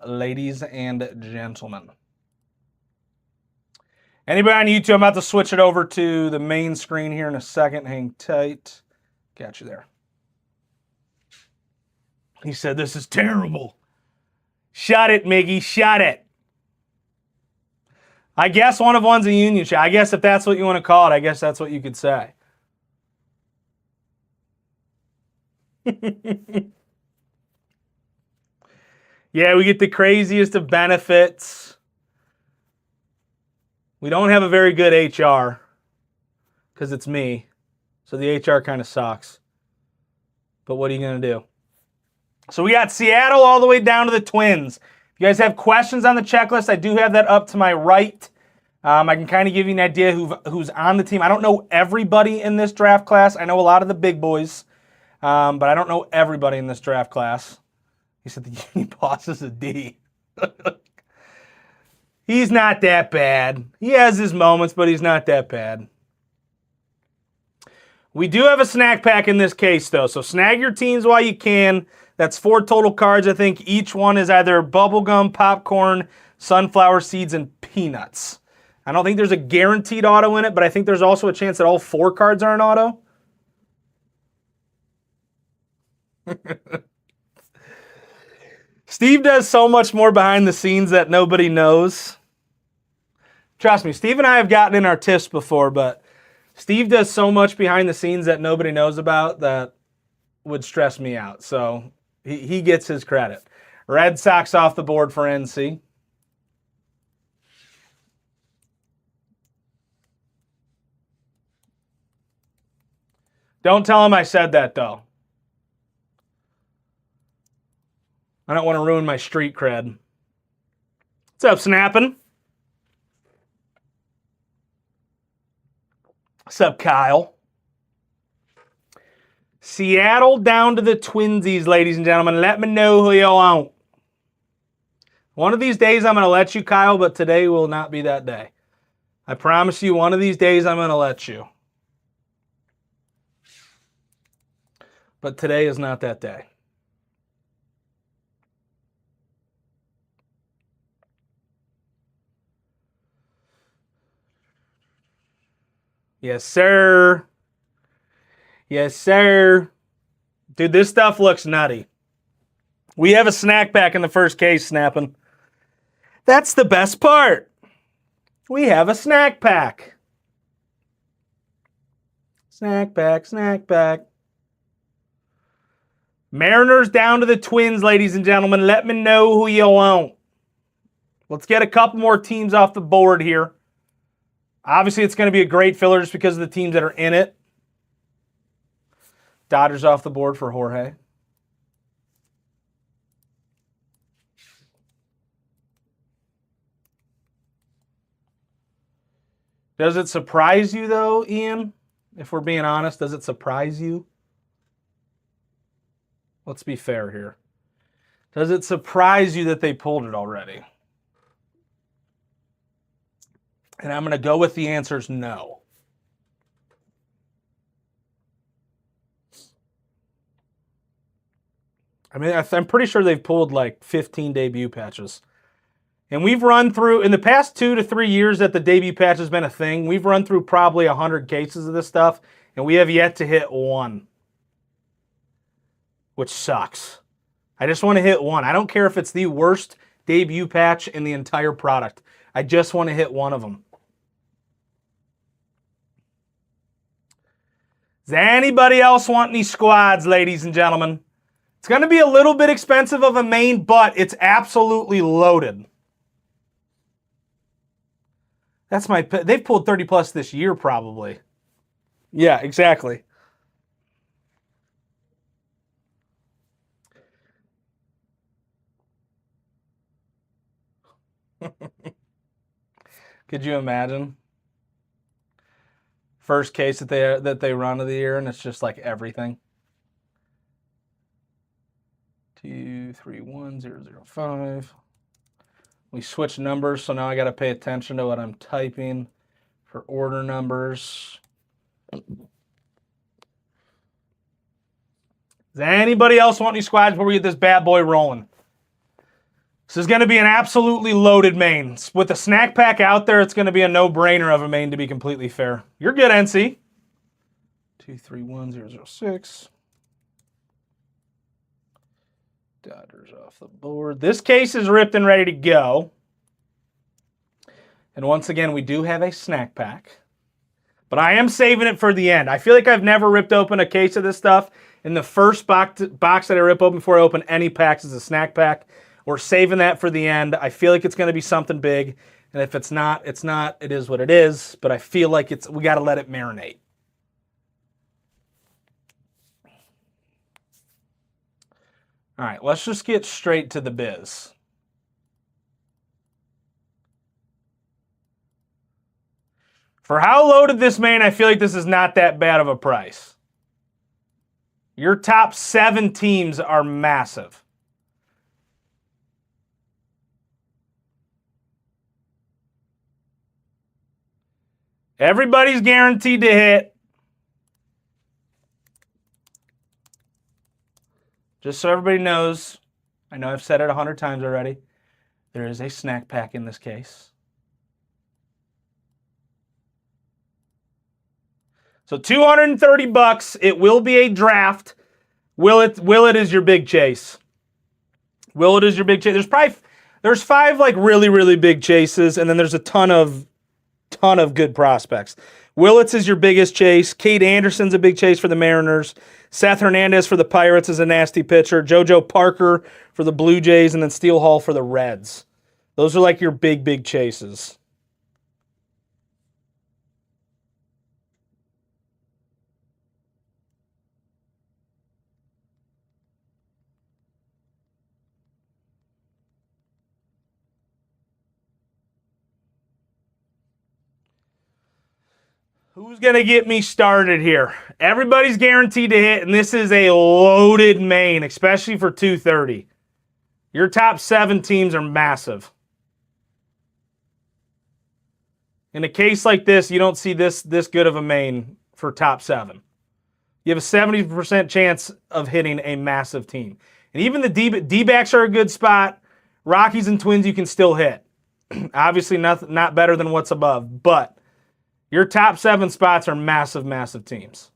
ladies and gentlemen. Anybody on YouTube, I'm about to switch it over to the main screen here in a second. Hang tight. Got you there. He said, this is terrible. Shut it, Miggy. Shut it. I guess one of one's a union shot. I guess if that's what you want to call it, I guess that's what you could say. Yeah, we get the craziest of benefits. We don't have a very good HR because it's me. So the HR kind of sucks. But what are you going to do? So we got Seattle all the way down to the Twins. If you guys have questions on the checklist, I do have that up to my right. I can kind of give you an idea who's on the team. I don't know everybody in this draft class. I know a lot of the big boys, but I don't know everybody in this draft class. He said the Union boss is a D. He's not that bad. He has his moments, but he's not that bad. We do have a snack pack in this case, though, so snag your teams while you can. That's 4 total cards. I think each one is either bubblegum, popcorn, sunflower seeds, and peanuts. I don't think there's a guaranteed auto in it, but I think there's also a chance that all 4 cards are an auto. Steve does so much more behind the scenes that nobody knows. Trust me, Steve and I have gotten in our tiffs before, but Steve does so much behind the scenes that nobody knows about that would stress me out. So he gets his credit. Red Sox off the board for NC. Don't tell him I said that, though. I don't want to ruin my street cred. What's up, Snappin'? What's up, Kyle? Seattle down to the Twinsies, ladies and gentlemen. Let me know who you want. One of these days I'm going to let you, Kyle, but today will not be that day. I promise you, one of these days I'm going to let you. But today is not that day. Yes, sir. Yes, sir. Dude, this stuff looks nutty. We have a snack pack in the first case, Snapping. That's the best part. We have a snack pack. Snack pack, snack pack. Mariners down to the Twins, ladies and gentlemen. Let me know who you want. Let's get a couple more teams off the board here. Obviously, it's going to be a great filler just because of the teams that are in it. Dodgers off the board for Jorge. Does it surprise you, though, Ian? If we're being honest, does it surprise you? Let's be fair here. Does it surprise you that they pulled it already? And I'm going to go with the answers no. I mean, I'm pretty sure they've pulled like 15 debut patches. And we've run through, in the past 2 to 3 years that the debut patch has been a thing, we've run through probably 100 cases of this stuff, and we have yet to hit one. Which sucks. I just want to hit one. I don't care if it's the worst debut patch in the entire product. I just want to hit one of them. Does anybody else want any squads, ladies and gentlemen? It's going to be a little bit expensive of a main, but it's absolutely loaded. That's my... They've pulled 30 plus this year, probably. Yeah, exactly. Could you imagine? First case that they run of the year, and it's just like everything. 231005. We switch numbers, so now I got to pay attention to what I'm typing for order numbers. Does anybody else want any squads before we get this bad boy rolling? This is going to be an absolutely loaded main. With the snack pack out there, it's going to be a no-brainer of a main, to be completely fair. You're good, NC. 231006. Dodgers off the board. This case is ripped and ready to go. And once again, we do have a snack pack. But I am saving it for the end. I feel like I've never ripped open a case of this stuff. And the first box that I rip open before I open any packs is a snack pack. We're saving that for the end. I feel like it's going to be something big. And if it's not, it's not. It is what it is. But I feel like we got to let it marinate. All right, let's just get straight to the biz. For how loaded this main, I feel like this is not that bad of a price. Your top 7 teams are massive. Everybody's guaranteed to hit. Just so everybody knows, I know I've said it 100 times already, there is a snack pack in this case. So $230. It will be a draft. Will it is your big chase. Will it is your big chase. There's 5 like really big chases, and then there's a ton of good prospects. Willits is your biggest chase. Cade Anderson's a big chase for the Mariners. Seth Hernandez for the Pirates is a nasty pitcher. JoJo Parker for the Blue Jays, and then Steele Hall for the Reds. Those are like your big chases. Who's going to get me started here? Everybody's guaranteed to hit, and this is a loaded main, especially for 230. Your top 7 teams are massive. In a case like this, you don't see this good of a main for top 7. You have a 70% chance of hitting a massive team. And even the D-backs are a good spot. Rockies and Twins you can still hit. Obviously not better than what's above, but your top 7 spots are massive teams.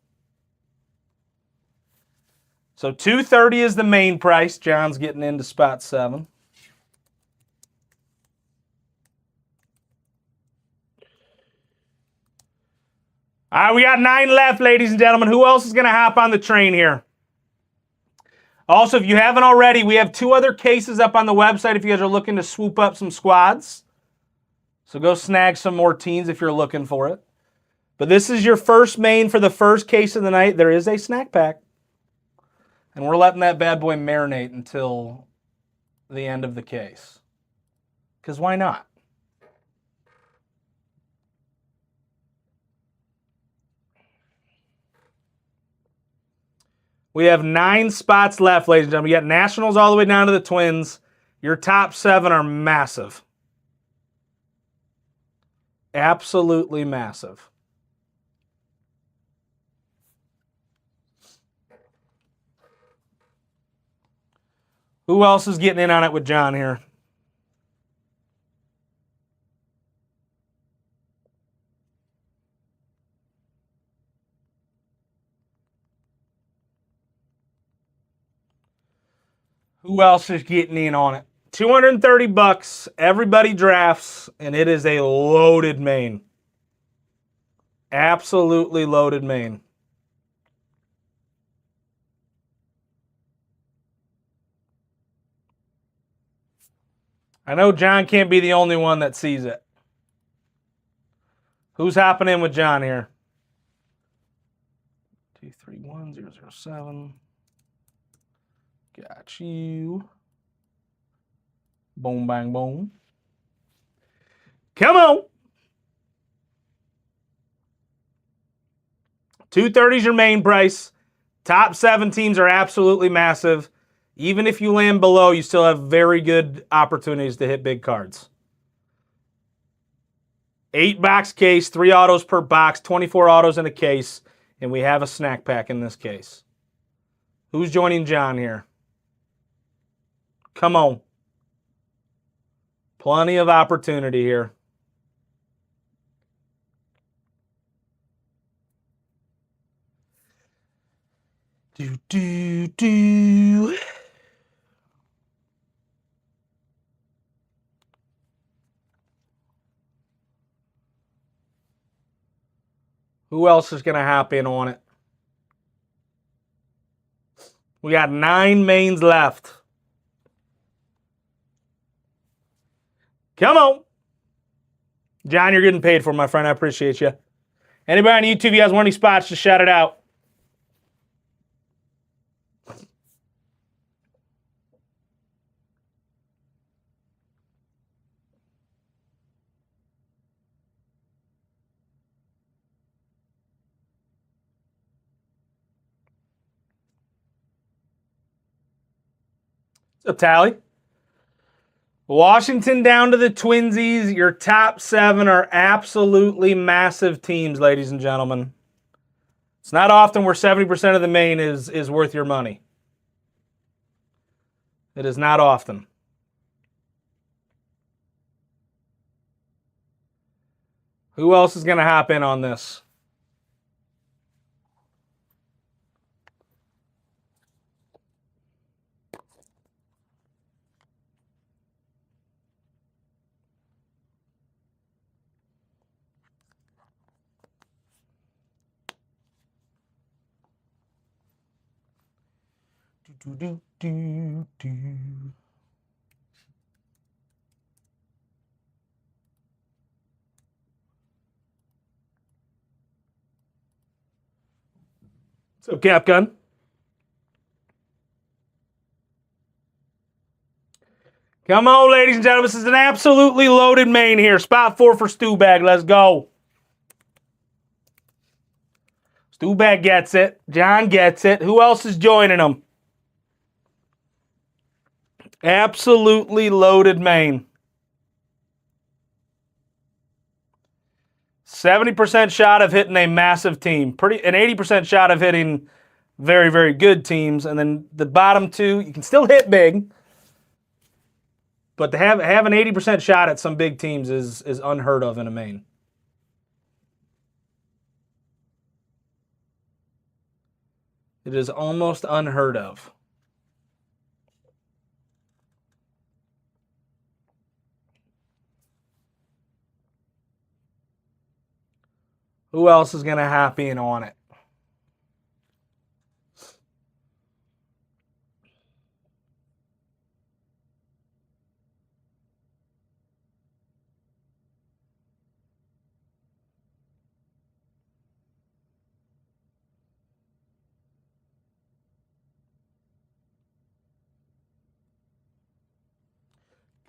So $230 is the main price. John's getting into spot 7. All right, we got 9 left, ladies and gentlemen. Who else is going to hop on the train here? Also, if you haven't already, we have 2 other cases up on the website if you guys are looking to swoop up some squads. So go snag some more teams if you're looking for it. But this is your first main for the first case of the night. There is a snack pack. And we're letting that bad boy marinate until the end of the case. Because why not? We have 9 spots left, ladies and gentlemen. We got Nationals all the way down to the Twins. Your top 7 are massive. Absolutely massive. Who else is getting in on it with John here? Who else is getting in on it? $230. Everybody drafts, and it is a loaded main. Absolutely loaded main. I know John can't be the only one that sees it. Who's hopping in with John here? 231007. Got you. Boom, bang, boom. Come on. 230 is your main price. Top 7 teams are absolutely massive. Even if you land below, you still have very good opportunities to hit big cards. 8-box case, 3 autos per box, 24 autos in a case, and we have a snack pack in this case. Who's joining John here? Come on. Plenty of opportunity here. Do. Who else is going to happen on it? We got 9 mains left. Come on. John, you're getting paid for, my friend. I appreciate you. Anybody on YouTube, you guys want any spots, just shout it out. What's up, Tally? Washington down to the Twinsies. Your top 7 are absolutely massive teams, ladies and gentlemen. It's not often where 70% of the main is worth your money. It is not often. Who else is going to hop in on this? Do. So, Cap Gun. Come on, ladies and gentlemen. This is an absolutely loaded main here. Spot 4 for Stu Bag. Let's go. Stu Bag gets it. John gets it. Who else is joining them? Absolutely loaded main. 70% shot of hitting a massive team. An 80% shot of hitting very, very good teams. And then the bottom 2, you can still hit big. But to have an 80% shot at some big teams is unheard of in a main. It is almost unheard of. Who else is going to hop in on it?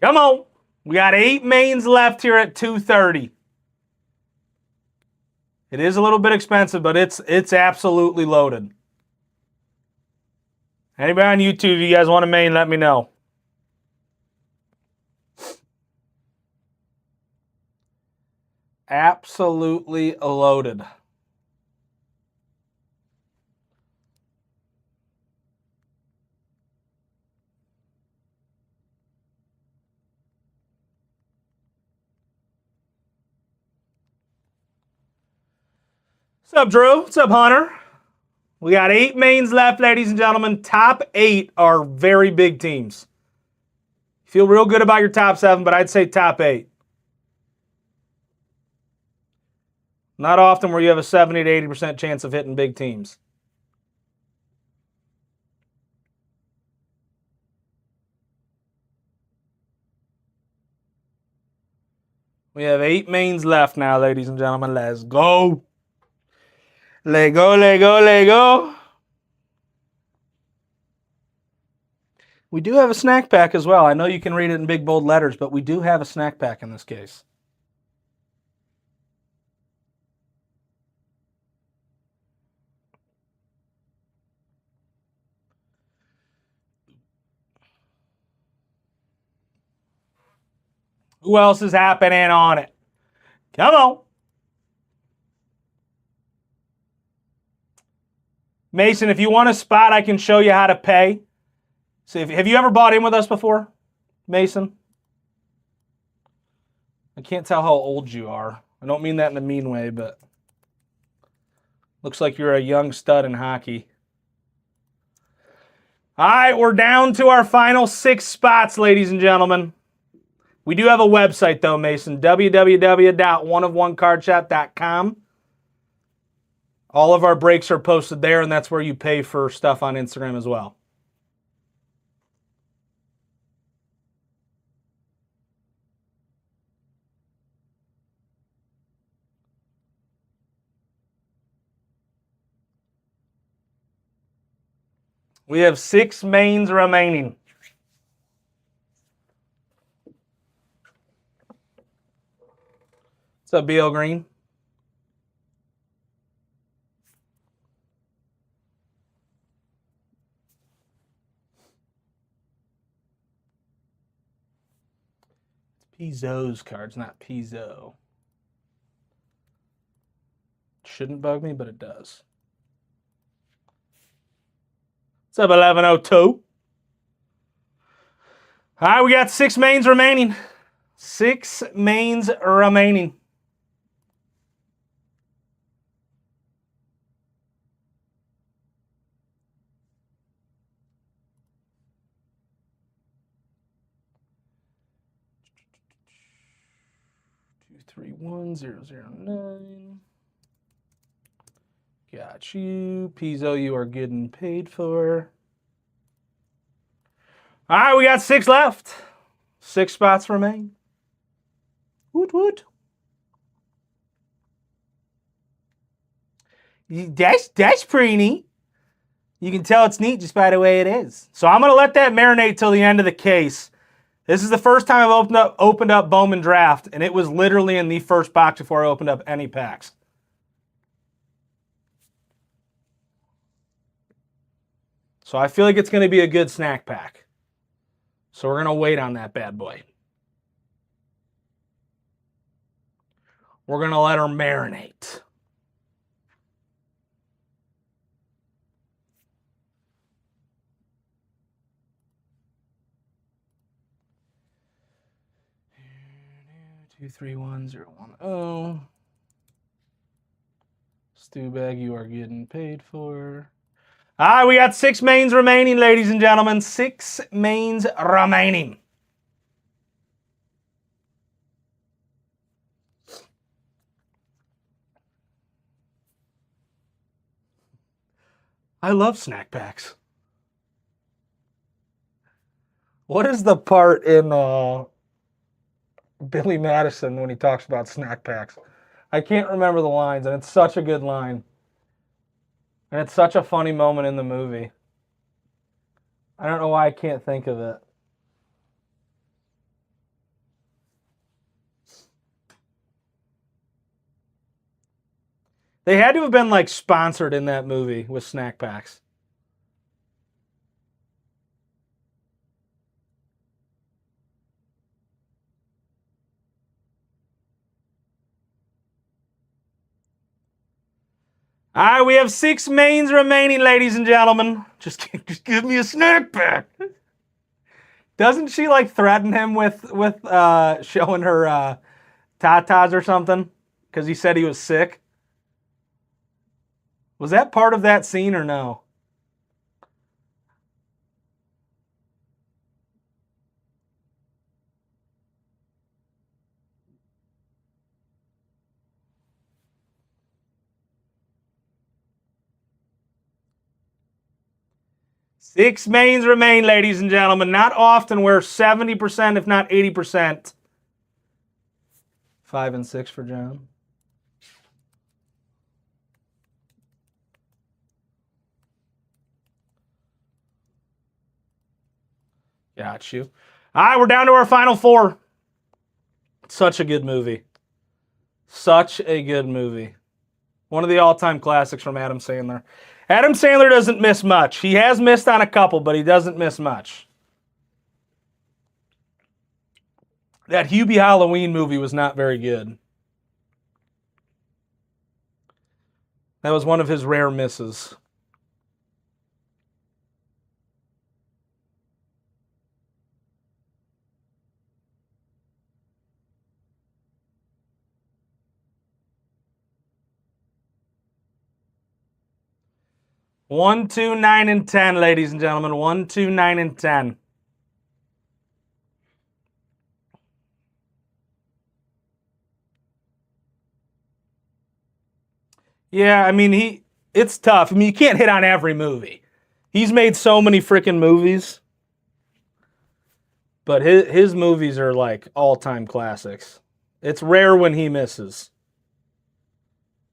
Come on. We got 8 mains left here at 230. It is a little bit expensive, but it's absolutely loaded. Anybody on YouTube, if you guys want a main, let me know. Absolutely loaded. What's up, Drew? What's up, Hunter? We got 8 mains left, ladies and gentlemen. Top 8 are very big teams. Feel real good about your top 7, but I'd say top 8. Not often where you have a 70 to 80% chance of hitting big teams. We have 8 mains left now, ladies and gentlemen. Let's go. Let go, let go, let go. We do have a snack pack as well. I know you can read it in big, bold letters, but we do have a snack pack in this case. Who else is happening on it? Come on. Mason, if you want a spot, I can show you how to pay. So have you ever bought in with us before, Mason? can't tell how old you are. I don't mean that in a mean way, but looks like you're a young stud in hockey. All right, we're down to our final 6 spots, ladies and gentlemen. We do have a website, though, Mason, www.oneofOneCardShop.com. All of our breaks are posted there, and that's where you pay for stuff on Instagram as well. We have 6 mains remaining. What's up, BL Green? It's Pizzo's cards, not Pizzo. Shouldn't bug me, but it does. What's up, 1102? All right, we got 6 mains remaining. 6 mains remaining. Two, 3, 1, 0, 0, 9. Got you. Pizzo, you are getting paid for. All right, we got 6 left. 6 spots remain. Woot woot. That's pretty neat. You can tell it's neat just by the way it is. So I'm going to let that marinate till the end of the case. This is the first time I've opened up Bowman Draft, and it was literally in the first box before I opened up any packs. So I feel like it's going to be a good snack pack. So we're going to wait on that bad boy. We're going to let her marinate. Two, 3, 1, 0, 1, 0. Stew bag, you are getting paid for. All right, we got 6 mains remaining, ladies and gentlemen. 6 mains remaining. I love snack packs. What is the part in Billy Madison when he talks about snack packs? I can't remember the lines, and it's such a good line. And it's such a funny moment in the movie. I don't know why I can't think of it. They had to have been like sponsored in that movie with snack packs. All right, we have 6 mains remaining, ladies and gentlemen. Just give me a snack pack. Doesn't she like threaten him with showing her tatas or something? Because he said he was sick. Was that part of that scene or no? Six mains remain, ladies and gentlemen. Not often we're 70%, if not 80%. 5 and 6 for John. Got you. All right, we're down to our final 4. Such a good movie. Such a good movie. One of the all-time classics from Adam Sandler. Adam Sandler doesn't miss much. He has missed on a couple, but he doesn't miss much. That Hubie Halloween movie was not very good. That was one of his rare misses. 1, 2, 9, and 10, ladies and gentlemen. 1, 2, 9, and 10. Yeah, I mean, it's tough. I mean, you can't hit on every movie. He's made so many freaking movies. But his movies are like all-time classics. It's rare when he misses.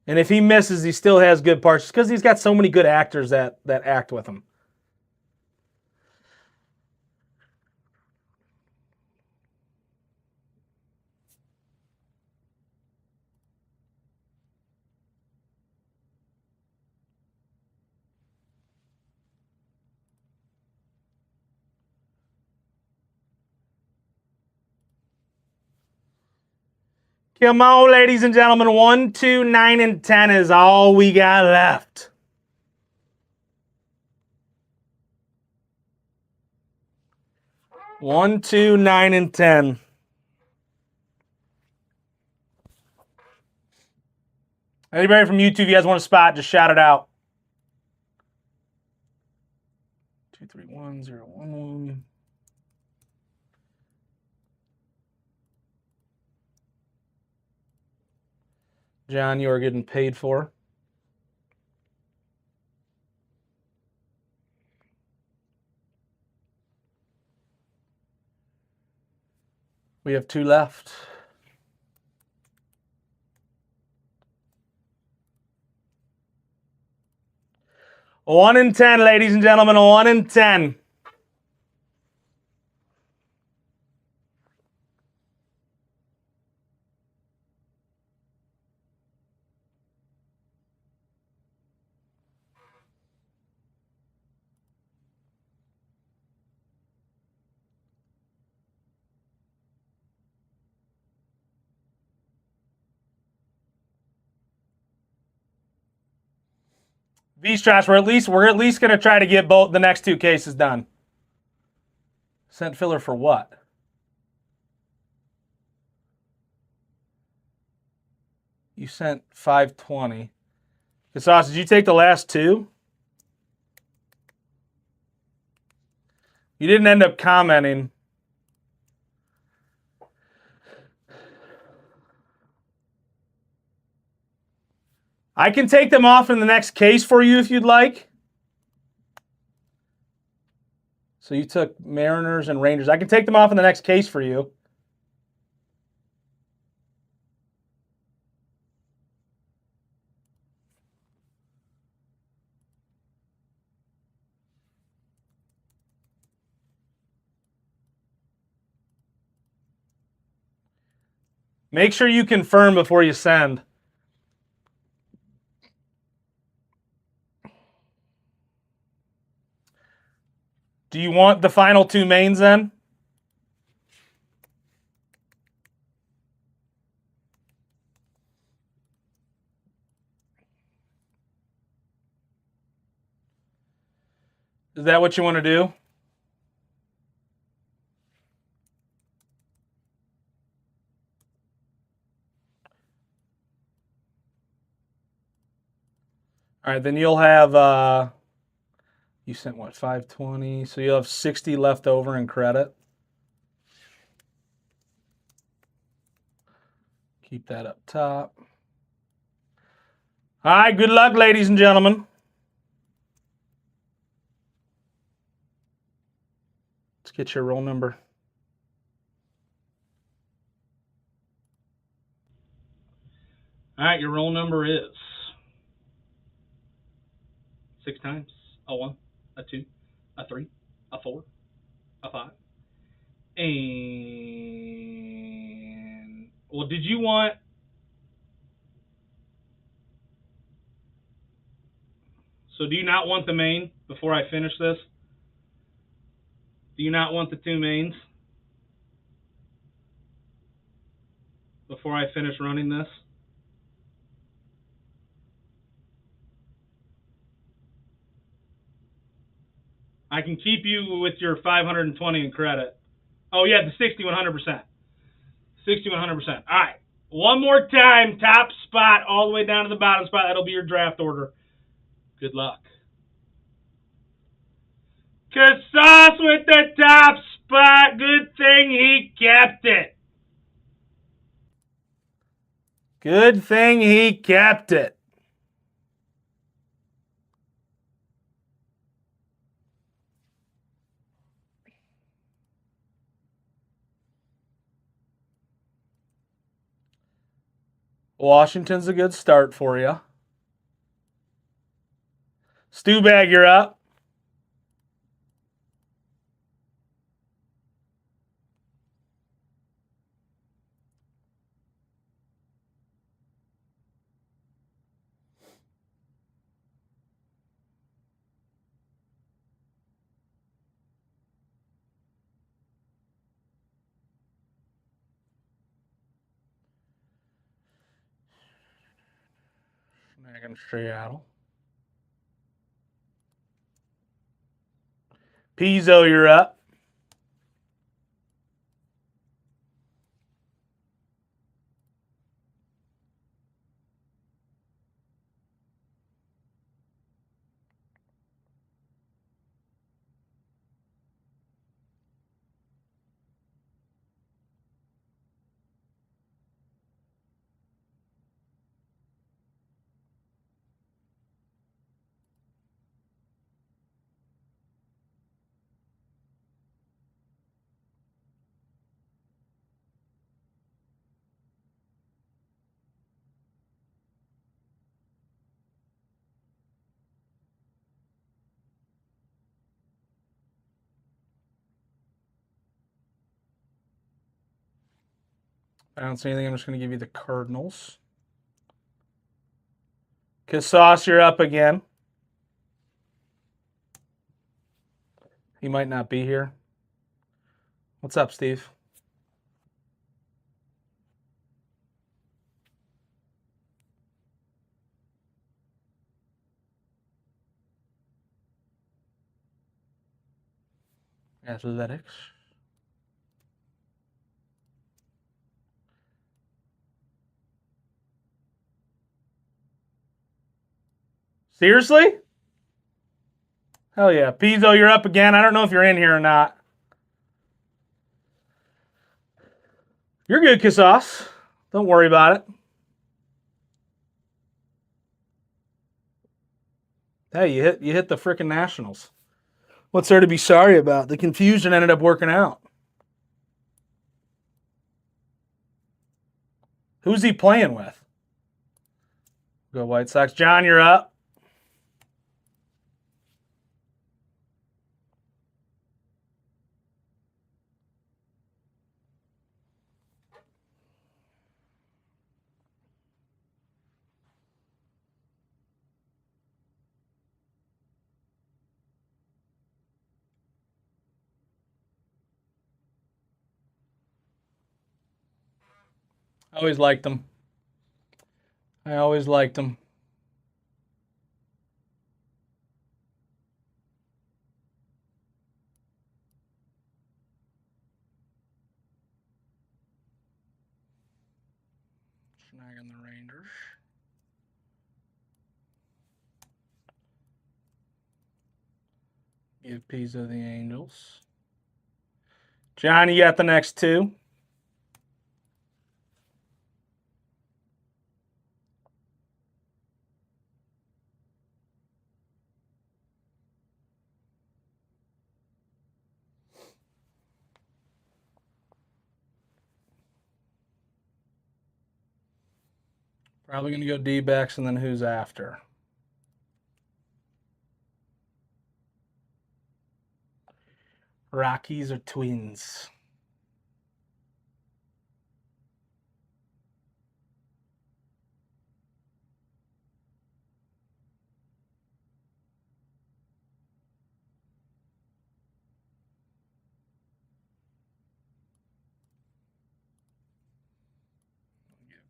And if he misses, he still has good parts because he's got so many good actors that act with him. Come on, ladies and gentlemen. 1, 2, 9, and 10 is all we got left. One, 2, 9, and 10. Anybody from YouTube, you guys want a spot, just shout it out. 2, 3, 1, 0, 1. John, you are getting paid for. We have 2 left. One in 10, ladies and gentlemen. 1 in 10. V-Strash, we're at least going to try to get both the next 2 cases done. Sent filler for what? You sent 520. Sauce, did you take the last 2? You didn't end up commenting. I can take them off in the next case for you if you'd like. So you took Mariners and Rangers. I can take them off in the next case for you. Make sure you confirm before you send. Do you want the final 2 mains then? Is that what you want to do? All right, then you'll have, you sent what, 520? So you'll have 60 left over in credit. Keep that up top. All right, good luck, ladies and gentlemen. Let's get your roll number. All right, your roll number is 6 times a 1, a 2, a 3, a 4, a 5. And, well, did you want... So do you not want the main before I finish this? Do you not want the 2 mains before I finish running this? I can keep you with your 520 in credit. Oh, yeah, the 60, 100%. 60, 100%. All right. One more time, top spot all the way down to the bottom spot. That'll be your draft order. Good luck. Casas with the top spot. Good thing he kept it. Good thing he kept it. Washington's a good start for you. Stu Bag, you're up. Snagging Seattle. Pizzo, you're up. I don't see anything. I'm just going to give you the Cardinals. Casas, you're up again. He might not be here. What's up, Steve? Athletics. Seriously? Hell yeah. Pizzo, you're up again. I don't know if you're in here or not. You're good, Casas. Don't worry about it. Hey, you hit the frickin' Nationals. What's there to be sorry about? The confusion ended up working out. Who's he playing with? Go White Sox. John, you're up. I always liked him. I always liked him. Snagging the Rangers. Give Pizza the Angels. John, you got the next two. Probably going to go D-backs, and then who's after? Rockies or Twins?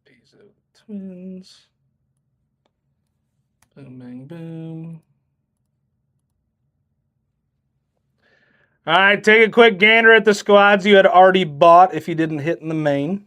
These are the Twins. Boom, bang, boom. All right, take a quick gander at the squads you had already bought if you didn't hit in the main.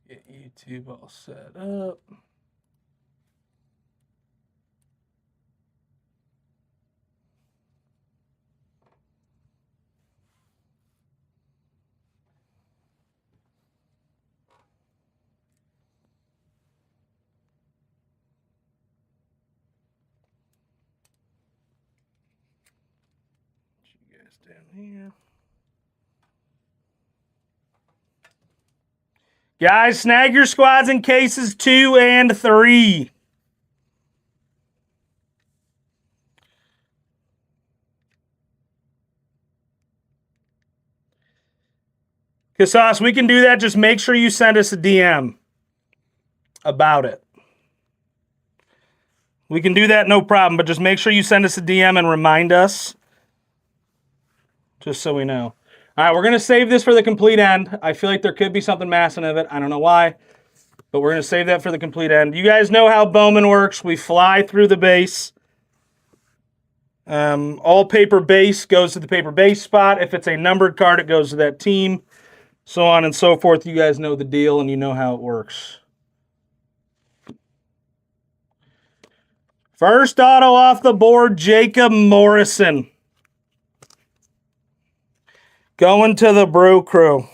Get YouTube all set up. You guys down here. Guys, snag your squads in cases 2 and 3. Casas, we can do that. Just make sure you send us a DM about it. We can do that, no problem, but just make sure you send us a DM and remind us, just so we know. All right, we're going to save this for the complete end. I feel like there could be something massive of it. I don't know why, but we're going to save that for the complete end. You guys know how Bowman works. We fly through the base. All paper base goes to the paper base spot. If it's a numbered card, it goes to that team. So on and so forth. You guys know the deal and you know how it works. First auto off the board, Jacob Morrison. Going to the Brew Crew.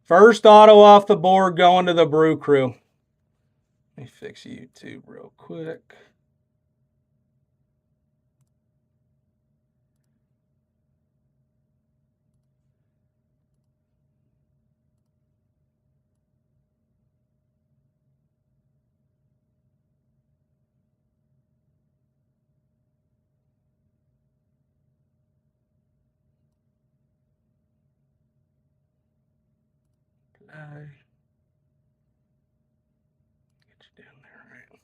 First auto off the board, going to the Brew Crew. Let me fix YouTube real quick. Get you down there, right?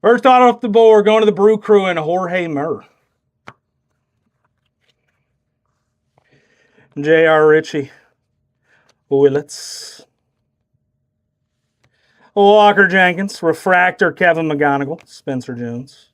First auto off the board, going to the Brew Crew and Jorge Murr. J.R. Ritchie. Willets. Walker Jenkins. Refractor Kevin McGonigal. Spencer Jones.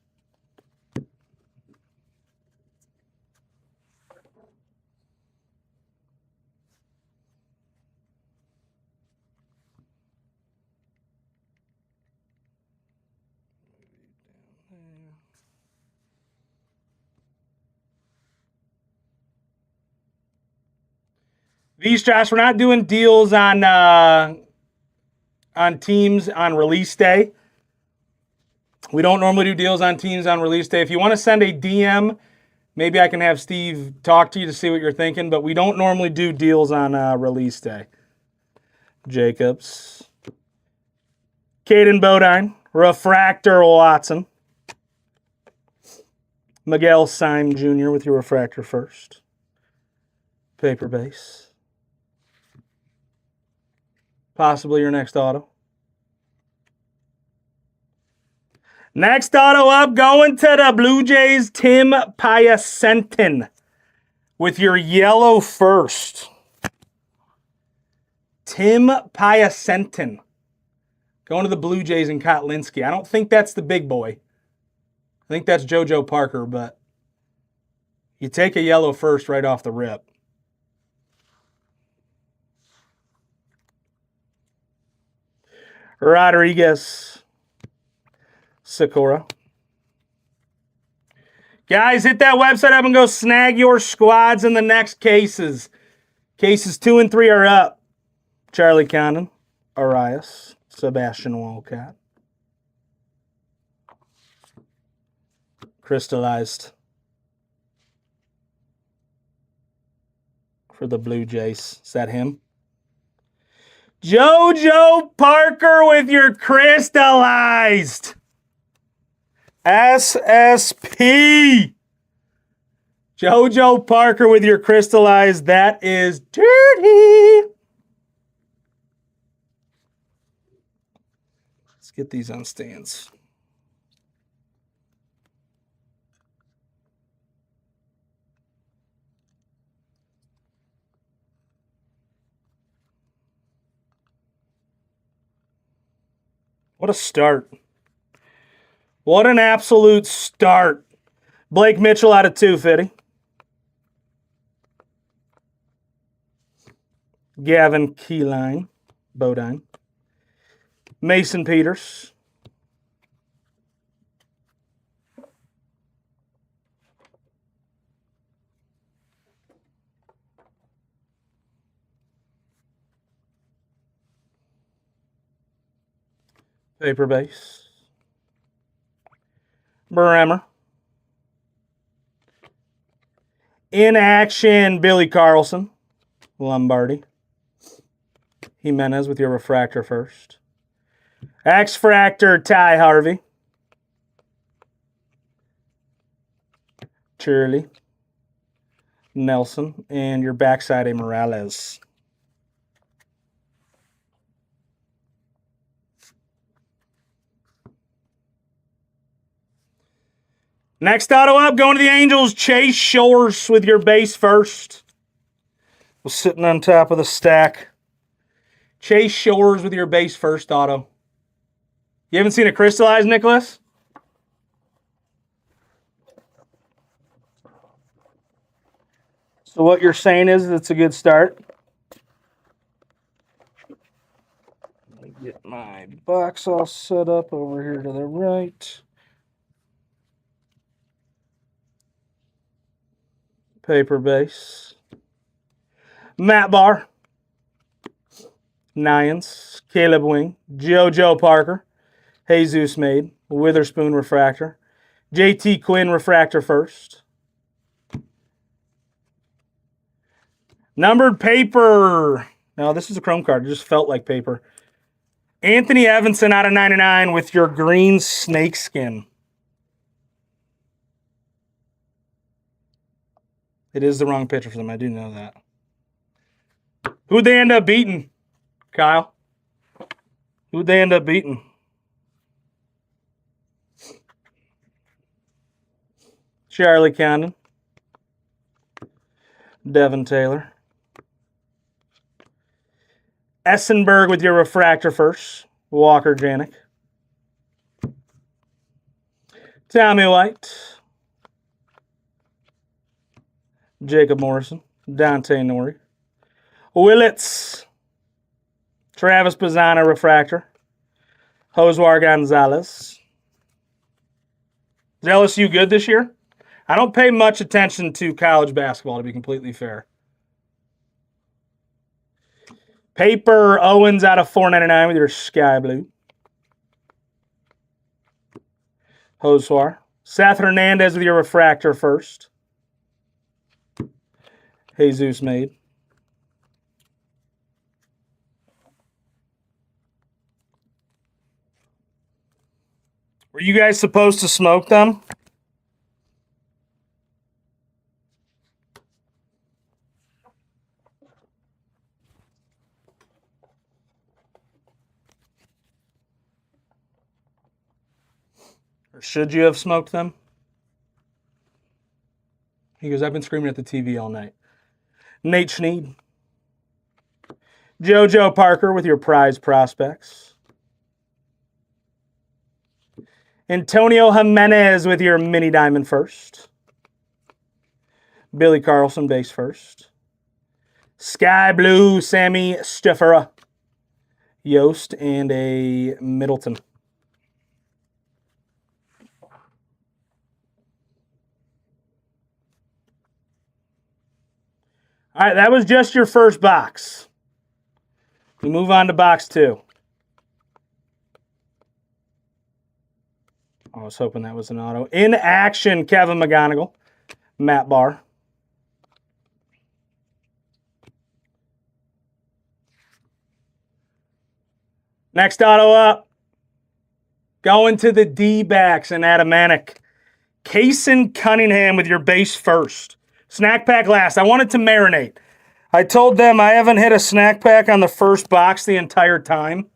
These, Josh, we're not doing deals on teams on release day. We don't normally do deals on teams on release day. If you want to send a DM, maybe I can have Steve talk to you to see what you're thinking, but we don't normally do deals on release day. Jacobs. Caden Bodine. Refractor Watson. Miguel Syme Jr. with your refractor first. Paper base. Possibly your next auto. Next auto up, going to the Blue Jays, Tim Piacentin with your yellow first. Tim Piacentin going to the Blue Jays and Kotlinski. I don't think that's the big boy. I think that's JoJo Parker, but you take a yellow first right off the rip. Rodriguez. Sakura. Guys, hit that website up and go snag your squads in the next cases. Cases 2 and 3 are up. Charlie Condon. Arias. Sebastian Walcott. Crystallized. For the Blue Jays. Is that him? JoJo Parker with your crystallized. SSP. JoJo Parker with your crystallized. That is dirty. Let's get these on stands. What a start. What an absolute start. Blake Mitchell out of 250. Gavin Keyline. Bodine. Mason Peters. Paper base. Bremer. In action, Billy Carlson. Lombardi. Jimenez with your refractor first. X-Fractor, Ty Harvey. Shirley. Nelson. And your backside, a Morales. Next auto up, going to the Angels, Chase Shores with your base first. Was sitting on top of the stack. Chase Shores with your base first auto. You haven't seen it crystallize, Nicholas? So what you're saying is it's a good start. Let me get my box all set up over here to the right. Paper base. Matt Barr. Nyans. Caleb Wing. JoJo Parker. Jesus Made. Witherspoon refractor. JT Quinn refractor first. Numbered paper. No, this is a chrome card. It just felt like paper. Anthony Evanson out of 99 with your green snakeskin. It is the wrong pitcher for them. I do know that. Who'd they end up beating, Kyle? Who'd they end up beating? Charlie Condon. Devin Taylor. Essenberg with your refractor first. Walker Janik. Tommy White. Jacob Morrison. Dante Nori. Willits. Travis Bazzana refractor. Joswar Gonzalez. Is LSU good this year? I don't pay much attention to college basketball, to be completely fair. Paper Owens out of 499 with your sky blue. Joswar. Seth Hernandez with your refractor first. Jesus Made. Were you guys supposed to smoke them? Or should you have smoked them? He goes, I've been screaming at the TV all night. Nate Schneed. JoJo Parker with your prize prospects. Antonio Jimenez with your mini diamond first. Billy Carlson base first. Sky Blue Sammy Stifera. Yost and a Middleton. All right, that was just your first box. We move on to box 2. I was hoping that was an auto. In action, Kevin McGonigal. Matt Barr. Next auto up. Going to the D-backs and Atomatic. Kason Cunningham with your base first. Snack pack last. I wanted to marinate. I told them I haven't hit a snack pack on the first box the entire time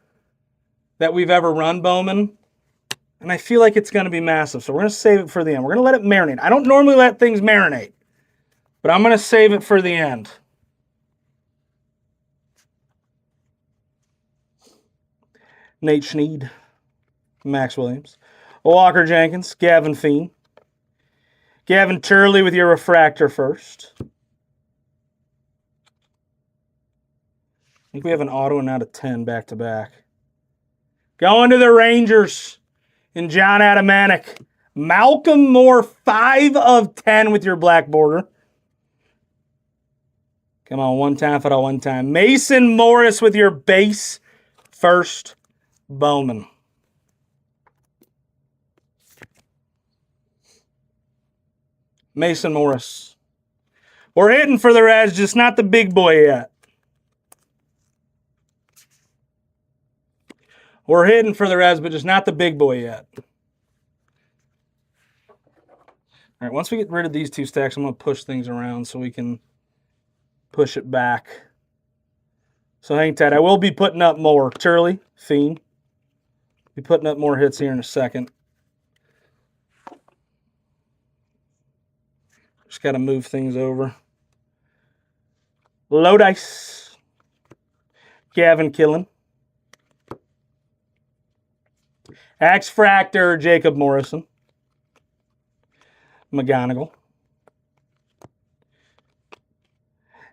that we've ever run, Bowman. And I feel like it's going to be massive. So we're going to save it for the end. We're going to let it marinate. I don't normally let things marinate. But I'm going to save it for the end. Nate Schneed. Max Williams. Walker Jenkins. Gavin Feen. Gavin Turley with your refractor first. think we have an auto and not a 10 back-to-back. Going to the Rangers and John Adamanek. Malcolm Moore, 5 of 10 with your black border. Come on, one time for the one time. Mason Morris with your base first Bowman. Mason Morris. We're hitting for the Reds, just not the big boy yet. We're hitting for the Reds, but just not the big boy yet. All right, once we get rid of these 2 stacks, I'm going to push things around so we can push it back. So hang tight. I will be putting up more. Turley, Fiend. Be putting up more hits here in a second. Just got to move things over. Low dice. Gavin Killen. Axe Fractor, Jacob Morrison. McGonigal.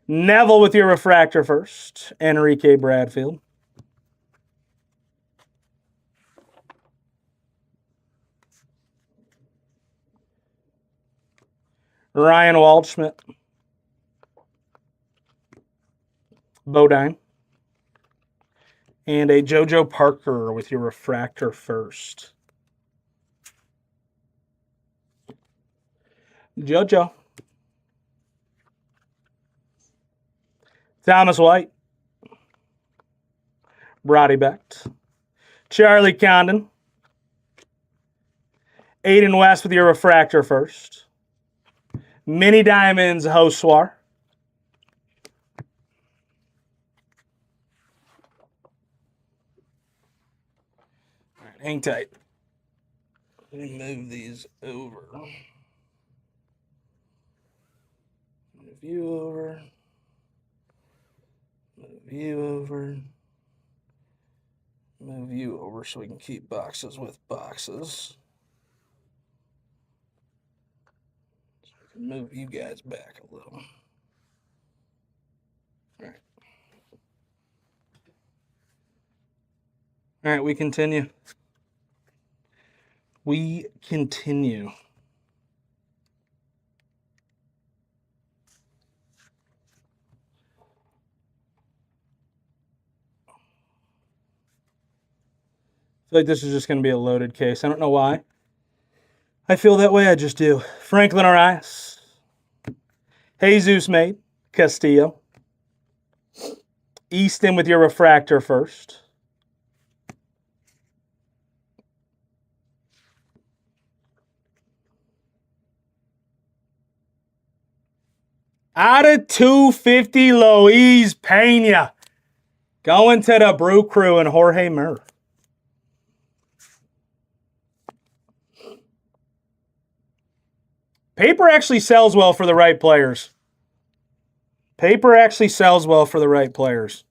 Neville with your refractor first. Enrique Bradfield. Ryan Waldschmidt. Bodine. And a JoJo Parker with your refractor first. JoJo. Thomas White. Brody Becht. Charlie Condon. Aiden West with your refractor first. Mini Diamonds, Hoswar. All right, hang tight. Let me move these over. Move you over. Move you over. Move you over so we can keep boxes with boxes. So we can move you guys back a little. All right. All right, we continue. We continue. I feel like this is just going to be a loaded case. I don't know why. I feel that way. I just do. Franklin Arias. Jesus Made. Castillo. Easton with your refractor first. Out of 250, Luis Pena. Going to the Brew Crew and Jorge Murr. Paper actually sells well for the right players. Paper actually sells well for the right players.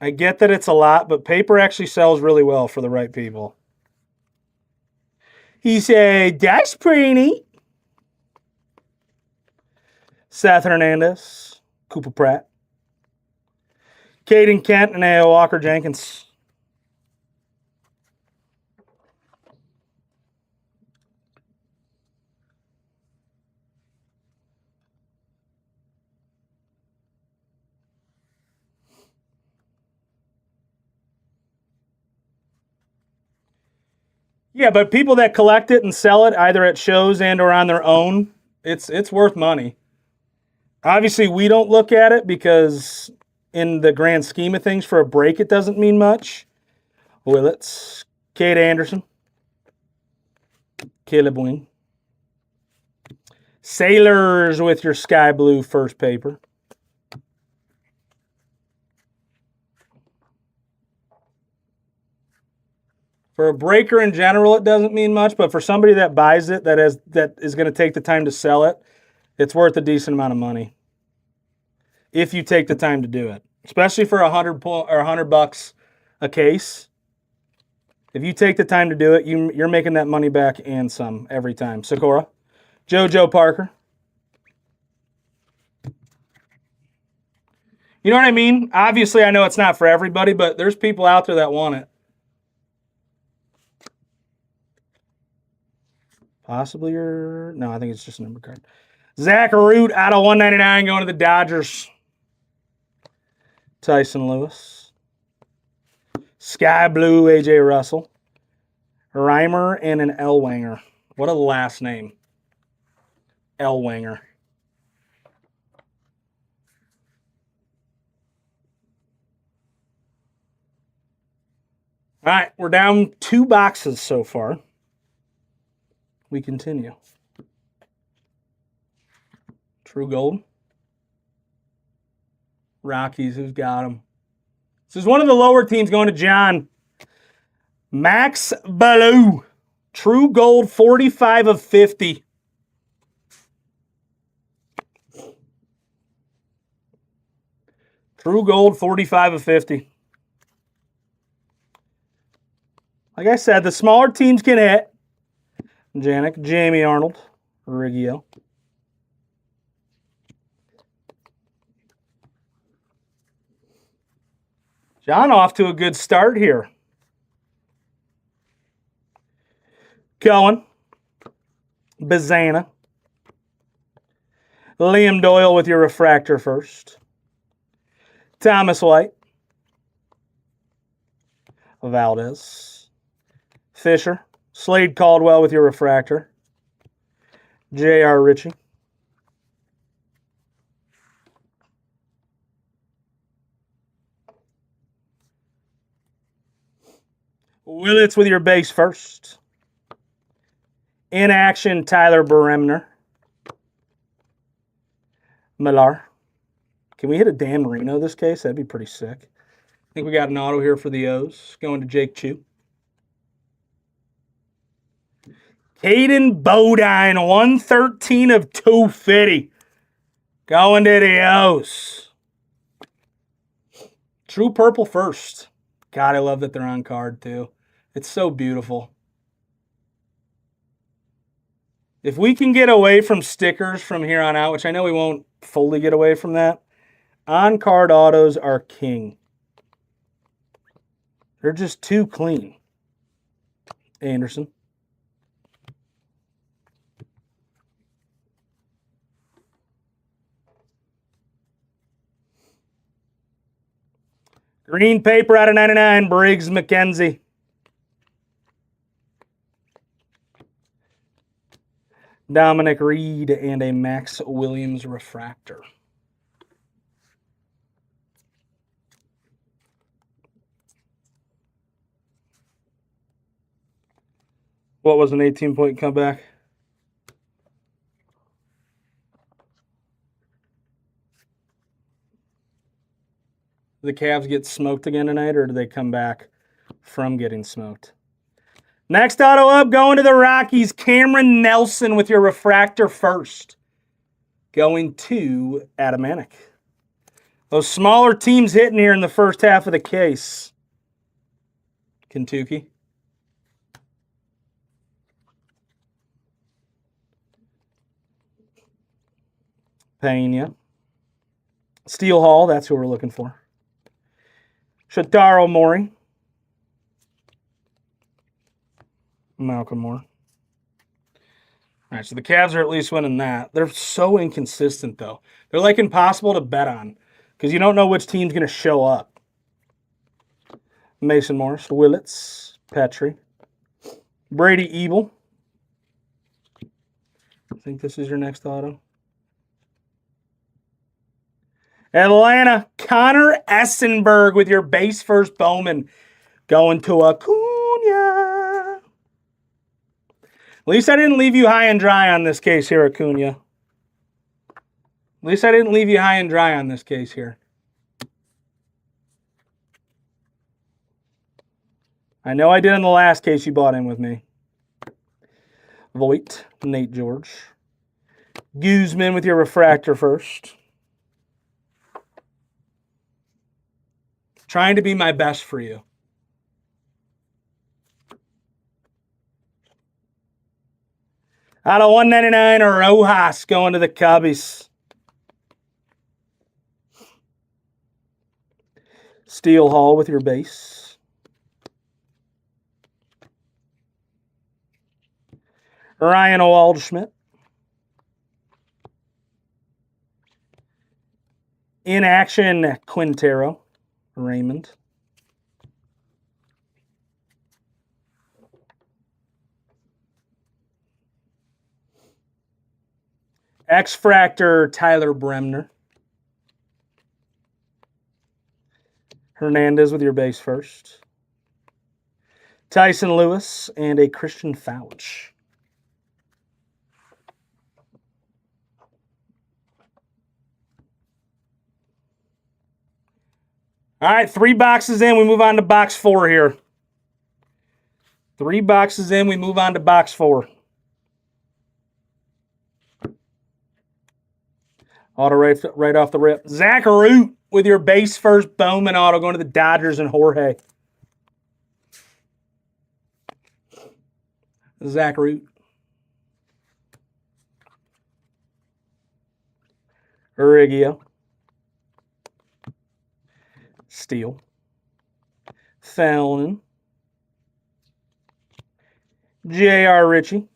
I get that it's a lot, but paper actually sells really well for the right people. He said, that's pretty neat. Seth Hernandez, Cooper Pratt. Caden Kent and A.O. Walker Jenkins. Yeah, but people that collect it and sell it either at shows and or on their own, it's worth money. Obviously, we don't look at it because in the grand scheme of things, for a break, it doesn't mean much. Willets, Kate Anderson, Caleb Wing. Sailors with your sky blue first paper. For a breaker in general, it doesn't mean much, but for somebody that buys it, that is going to take the time to sell it, it's worth a decent amount of money. If you take the time to do it, especially for $100 a case. If you take the time to do it, you're making that money back and some every time. Sakura, JoJo Parker, You know what I mean? Obviously, I know it's not for everybody, but there's people out there that want it. Possibly your... No, I think it's just a number card. Zach Root out of 199 going to the Dodgers. Tyson Lewis. Sky Blue, AJ Russell. Reimer and an Elwanger. What a last name. Elwanger. All right, we're down 2 boxes so far. We continue. True Gold. Rockies, who's got them? This is one of the lower teams going to John. Max Baloo. True Gold, 45 of 50. True Gold, 45 of 50. Like I said, the smaller teams can hit. Janik, Jamie Arnold, Riggio. John off to a good start here. Cohen, Bazana. Liam Doyle with your refractor first. Thomas White. Valdez. Fisher. Slade Caldwell with your refractor. J.R. Ritchie. Willits with your base first. In action, Tyler Beremner. Millar. Can we hit a Dan Marino this case? That'd be pretty sick. I think we got an auto here for the O's. Going to Jake Chu. Caden Bodine, 113 of 250. Going to the O's. True Purple first. God, I love that they're on card too. It's so beautiful. If we can get away from stickers from here on out, which I know we won't fully get away from that, on-card autos are king. They're just too clean. Anderson. Green paper out of 99, Briggs McKenzie. Dominic Reed and a Max Williams refractor. What was an 18-point comeback? The Cavs get smoked again tonight, or do they come back from getting smoked? Next auto up, going to the Rockies. Cameron Nelson with your refractor first. Going to Atomatic. Those smaller teams hitting here in the first half of the case. Kentucky. Pena. Steel Hall, that's who we're looking for. Shotaro Mori. Malcolm Moore. All right, so the Cavs are at least winning that. They're so inconsistent, though. They're like impossible to bet on because you don't know which team's going to show up. Mason Morris, Willits, Petrie, Brady Ebel. I think this is your next auto. Atlanta, Connor Essenberg with your base first Bowman. Going to Acuna. At least I didn't leave you high and dry on this case here, Acuna. At least I didn't leave you high and dry on this case here. I know I did in the last case you bought in with me. Voigt, Nate George. Guzman with your refractor first. Trying to be my best for you. Out of 199, Rojas going to the Cubbies. Steel Hall with your base. Ryan Waldschmidt. In action, Quintero. Raymond. X-Fractor, Tyler Bremner. Hernandez with your base first. Tyson Lewis and a Christian Fouch. All right, 3 boxes in. We move on to box 4 here. 3 boxes in. We move on to box 4. Auto right off the rip. Zach Root with your base first Bowman auto going to the Dodgers and Jorge. Zach Root. Urigio. Steele. Felnin. J.R. Ritchie.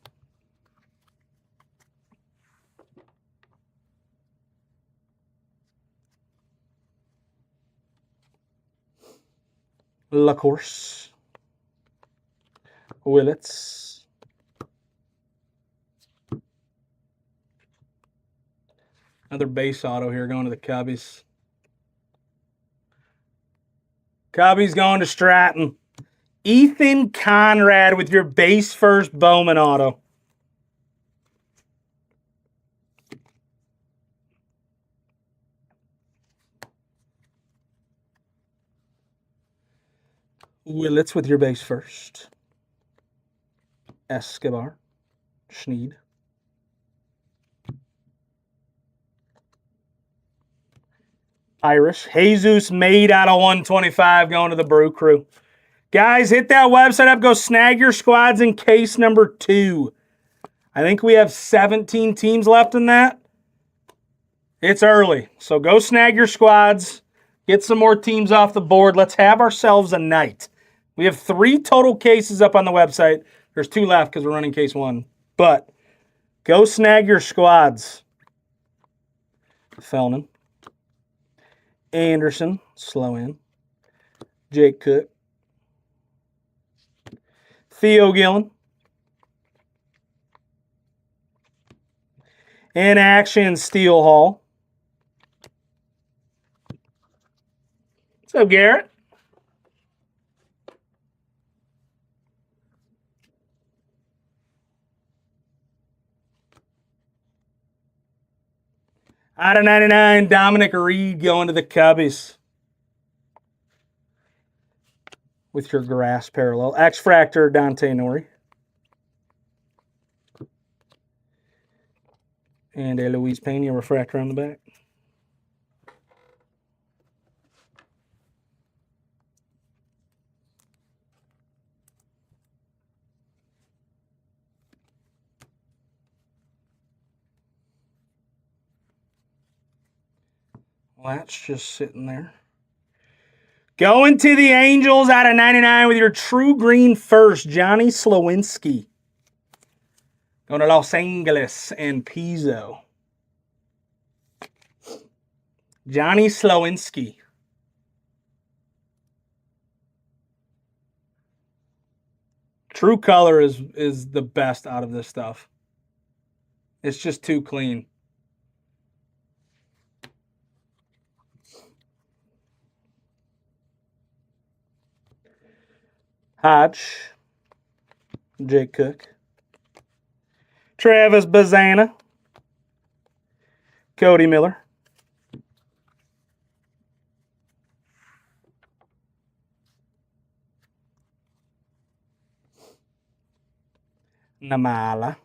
LaCourse. Willits. Another base auto here going to the Cubbies. Cubbies going to Stratton. Ethan Conrad with your base first Bowman auto. Willits with your base first. Escobar. Schneed. Irish. Jesus made out of 125 going to the Brew Crew. Guys, hit that website up. Go snag your squads in case number 2. I think we have 17 teams left in that. It's early, so go snag your squads. Get some more teams off the board. Let's have ourselves a night. We have 3 total cases up on the website. There's 2 left because we're running case 1. But go snag your squads. Felnin. Anderson, slow in. Jake Cook. Theo Gillen. In action, Steel Hall. What's up, Garrett? Out of 99, Dominic Reed going to the Cubbies. With your grass parallel. X-Fractor, Dante Nori. And a Luis Pena refractor on the back. Well, that's just sitting there. Going to the Angels out of 99 with your true green first, Johnny Slowinski. Going to Los Angeles and Pizzo. Johnny Slowinski. True color is the best out of this stuff. It's just too clean. Hodge. Jake Cook. Travis Bazana. Cody Miller. Namala.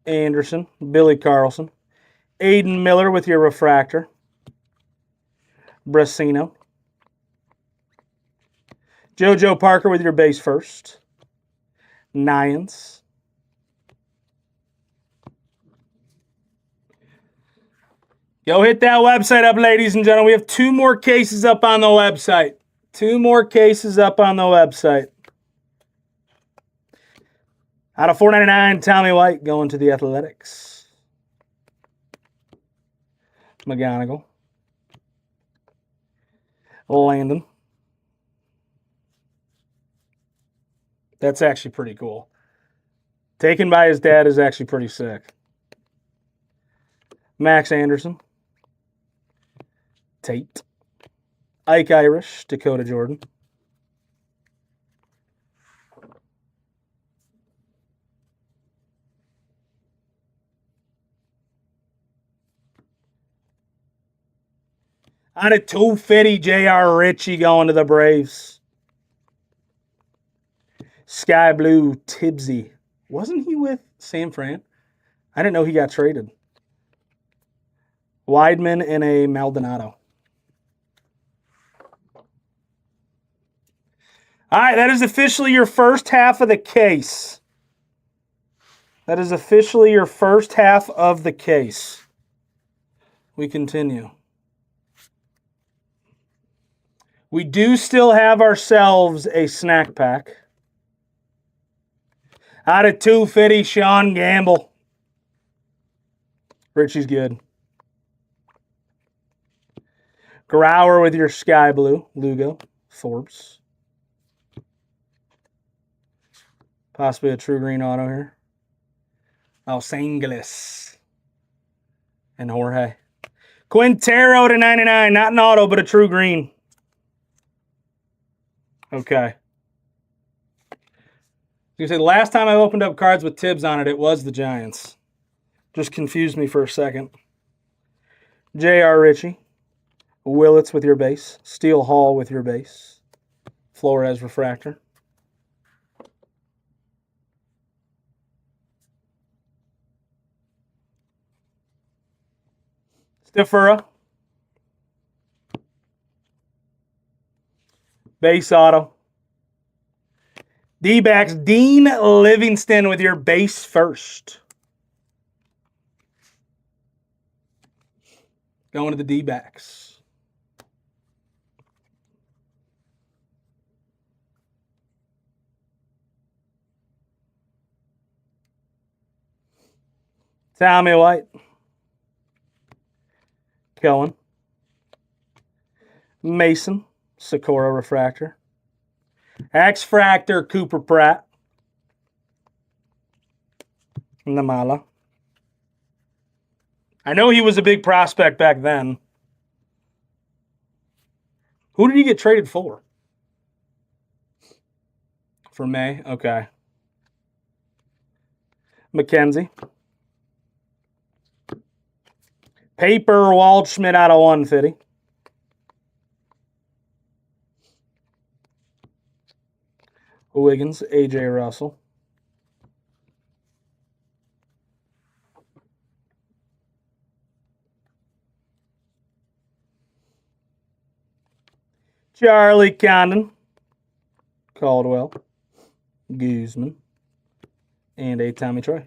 Anderson. Billy Carlson. Aiden Miller with your refractor. Brasino. JoJo Parker with your base first. Nyans. Go hit that website up, ladies and gentlemen. We have 2 more cases up on the website. 2 more cases up on the website. Out of 499, Tommy White going to the Athletics. McGonigal. Landon. That's actually pretty cool. Taken by his dad is actually pretty sick. Max Anderson. Tate. Ike Irish. Dakota Jordan. On a 250, J.R. Ritchie going to the Braves. Sky Blue, Tibbsy. Wasn't he with San Fran? I didn't know he got traded. Weidman and a Maldonado. All right, that is officially your first half of the case. That is officially your first half of the case. We continue. We do still have ourselves a snack pack. Out of 250, Sean Gamble. Richie's good. Grauer with your Sky Blue. Lugo. Forbes. Possibly a true green auto here. Los Angeles. And Jorge. Quintero to 99. Not an auto, but a true green. Okay. You say the last time I opened up cards with Tibbs on it, it was the Giants. Just confused me for a second. J.R. Ritchie. Willits with your base. Steele Hall with your base. Flores refractor. Stifura. Base auto. D-backs, Dean Livingston with your base first. Going to the D-backs. Tommy White. Cohen. Mason. Socorro refractor. X-Fractor, Cooper Pratt. Namala. I know he was a big prospect back then. Who did he get traded for? For May? Okay. McKenzie. Paper Waldschmidt out of 150. Wiggins, A.J. Russell. Charlie Condon. Caldwell. Guzman. And a Tommy Troy.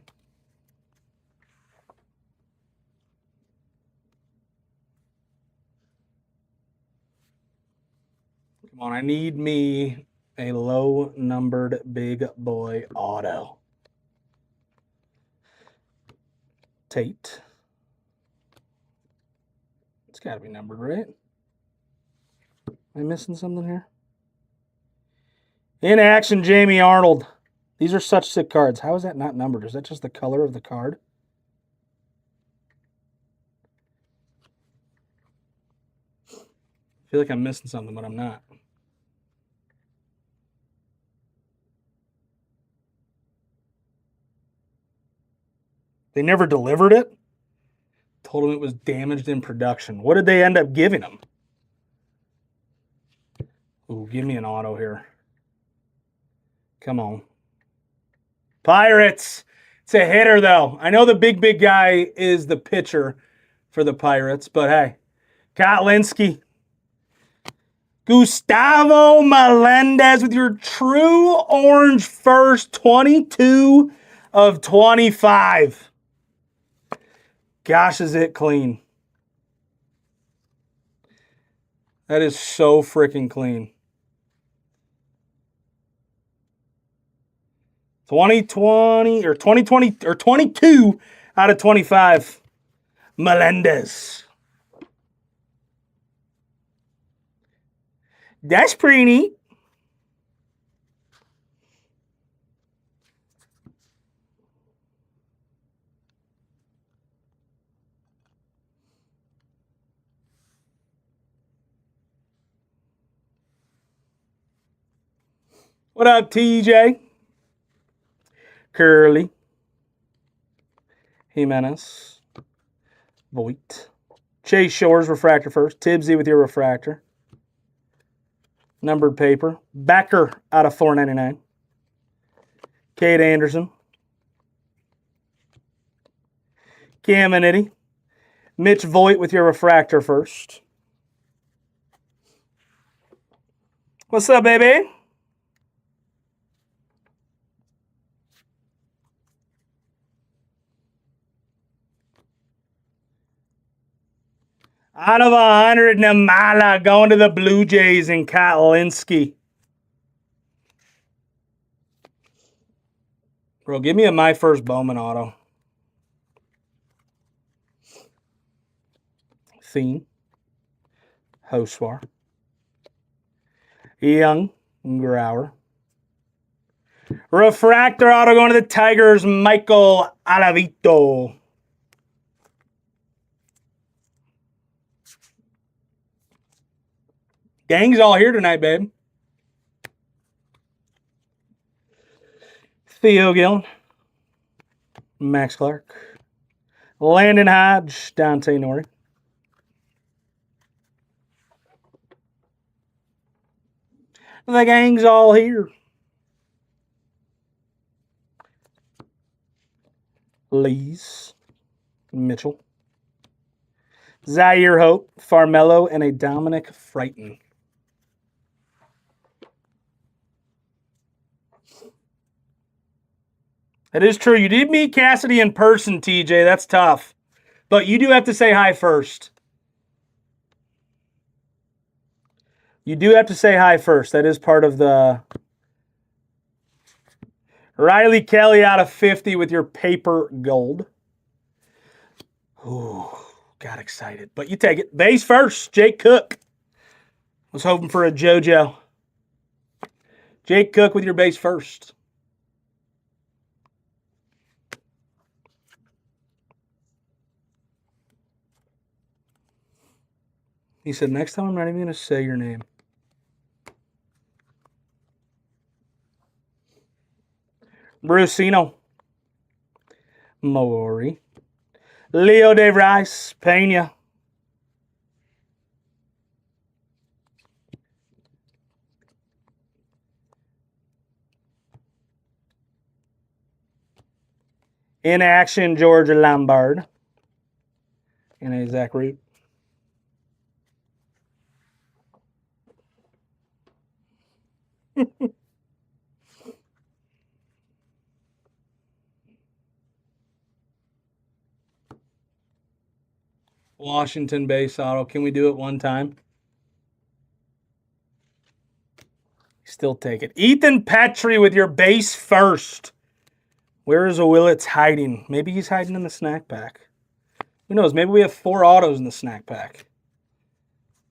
Come on, I need me a low-numbered big boy auto. Tate. It's got to be numbered, right? Am I missing something here? In action, Jamie Arnold. These are such sick cards. How is that not numbered? Is that just the color of the card? I feel like I'm missing something, but I'm not. They never delivered it? Told him it was damaged in production. What did they end up giving him? Ooh, give me an auto here. Come on. Pirates. It's a hitter, though. I know the big guy is the pitcher for the Pirates, but hey. Kotlinski. Gustavo Melendez with your true orange first, 22 of 25. Gosh, is it clean. That is so freaking clean. 2020 or 2020 or 22 out of 25. Melendez. That's pretty neat. What up, TJ? Curly. Jimenez. Voigt. Chase Shores, refractor first. Tibbsy with your refractor. Numbered paper. Becker out of 499. Cade Anderson. Caminiti. Mitch Voigt with your refractor first. What's up, baby? Out of 100, Namala going to the Blue Jays and Kotlinski. Bro, give me a my first Bowman auto. Theme. Hoswar. Young. Grauer. Refractor auto going to the Tigers, Michael Alavito. Gang's all here tonight, babe. Theo Gillen. Max Clark. Landon Hodge. Dante Nori. The gang's all here. Lees. Mitchell. Zaire Hope. Farmello. And a Dominic Frighton. That is true. You did meet Cassidy in person, TJ. That's tough. But you do have to say hi first. You do have to say hi first. That is part of the... Riley Kelly out of 50 with your paper gold. Ooh, got excited. But you take it. Base first. Jake Cook. Was hoping for a JoJo. Jake Cook with your base first. He said, next time I'm not even going to say your name. Brusino. Mori. Leo De Rice. Pena. In action, George Lombard. And a Zach Root. Washington base auto. Can we do it one time? Still take it. Ethan Petrie with your base first. Where is Willits hiding? Maybe he's hiding in the snack pack. Who knows? Maybe we have 4 autos in the snack pack.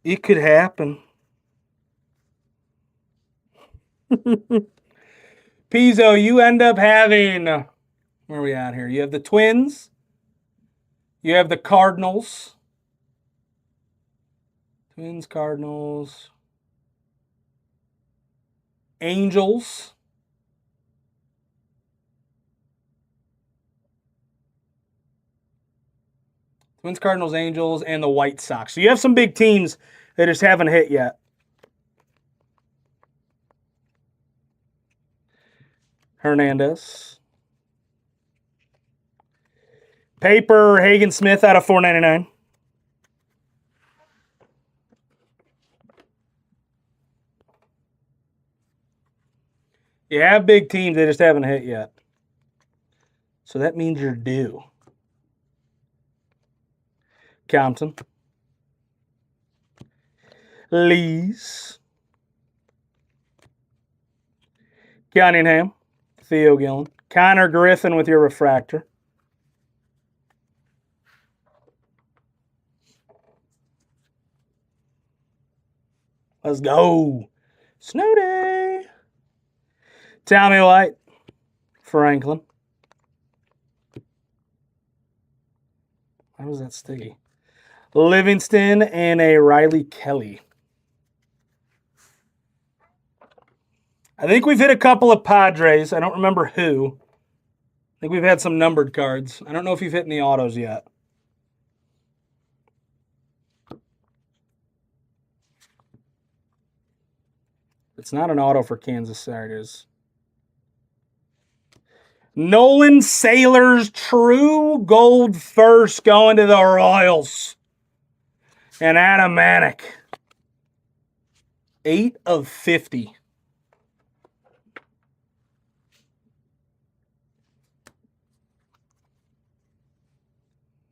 It could happen. Pizzo, you end up having... where are we at here? You have the Twins. You have the Cardinals. Twins, Cardinals. Angels. Twins, Cardinals, Angels, and the White Sox. So you have some big teams that just haven't hit yet. Hernandez. Paper, Hagen Smith out of 499. You have big teams, they just haven't hit yet. So that means you're due. Compton. Lees. Cunningham. Theo Gillen. Connor Griffin with your refractor. Let's go. Snooty. Tommy White. Franklin. Why was that sticky? Livingston and a Riley Kelly. I think we've hit a couple of Padres. I don't remember who. I think we've had some numbered cards. I don't know if you've hit any autos yet. It's not an auto for Kansas. There it is. Nolan Sailor's True Gold first going to the Royals. And Adam Manick. 8 of 50.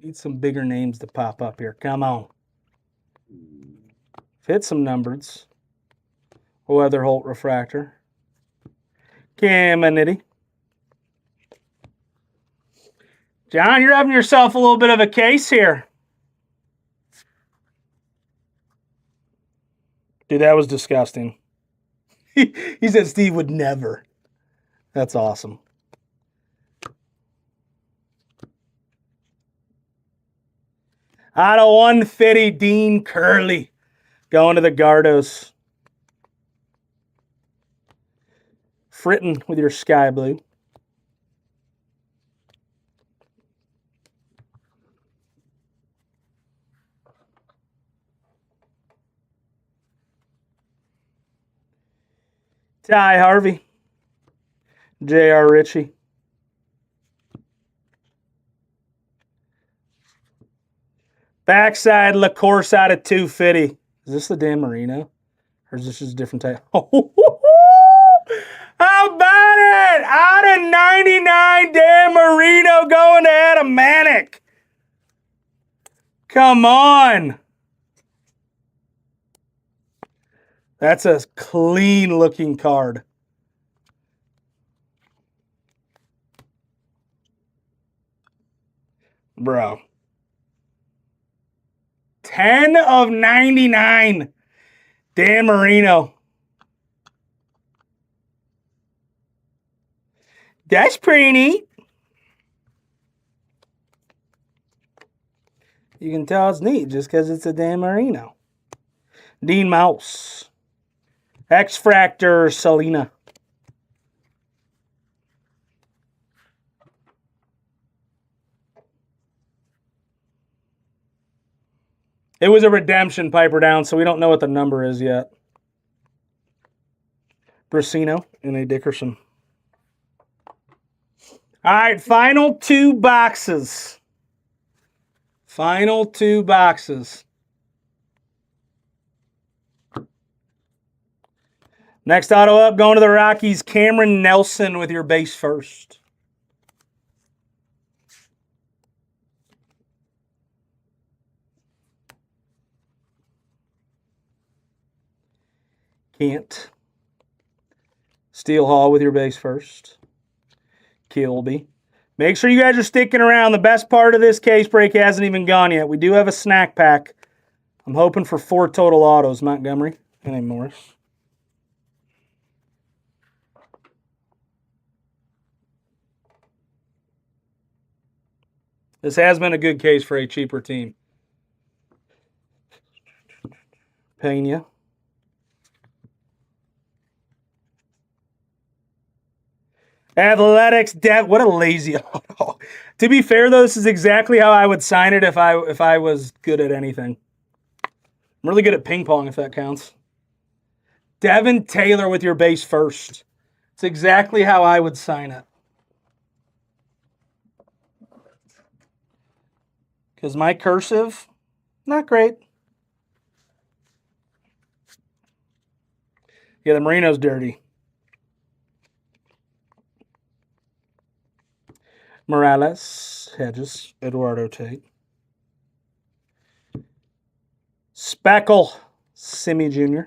Need some bigger names to pop up here. Come on. Hit some numbereds. Weatherholt refractor. Caminiti. John, you're having yourself a little bit of a case here. Dude, that was disgusting. He said Steve would never. That's awesome. Out of 150, Dean Curley going to the Gardos. Fritton with your sky blue. Ty Harvey. J.R. Ritchie. Backside LaCourse out of 250. Is this the Dan Marino? Or is this just a different type? How about it? Out of 99, Dan Marino going to Adam Manick. Come on. That's a clean-looking card. Bro. 10 of 99. Dan Marino. That's pretty neat. You can tell it's neat just because it's a Dan Marino. Dean Mouse. X-Fractor Selena. It was a redemption, Piper Down, so we don't know what the number is yet. Brasino and a Dickerson. All right, final 2 boxes. Final 2 boxes. Next auto up, going to the Rockies, Cameron Nelson with your base first. Kent. Steel Hall with your base first. Kilby. Make sure you guys are sticking around. The best part of this case break hasn't even gone yet. We do have a snack pack. I'm hoping for 4 total autos. Montgomery and a Morris. This has been a good case for a cheaper team. Pena. Athletics, what a lazy auto. To be fair, though, this is exactly how I would sign it if I was good at anything. I'm really good at ping pong, if that counts. Devin Taylor with your base first. It's exactly how I would sign it. Because my cursive, not great. Yeah, the Marino's dirty. Morales, Hedges, Eduardo Tate. Speckle, Simi Jr.,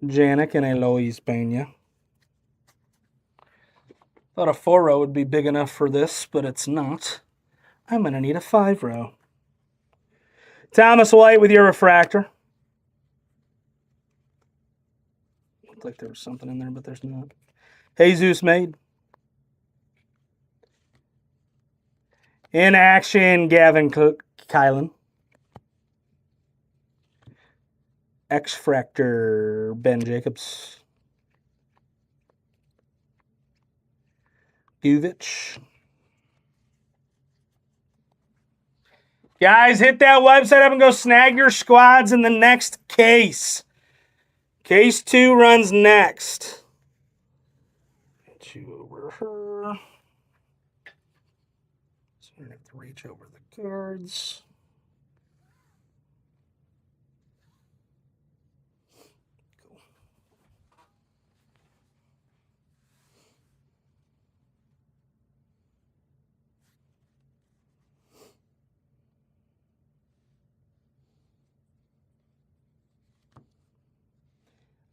Janik, and Eloise Pena. Thought a 4-row would be big enough for this, but it's not. I'm going to need a 5-row. Thomas White with your refractor. Looked like there was something in there, but there's not. Jesus made. In action, Gavin Kylan. X-Fractor, Ben Jacobs. Guvich. Guys, hit that website up and go snag your squads in the next case. Case 2 runs next. Get you over her. So you have to reach over the cards.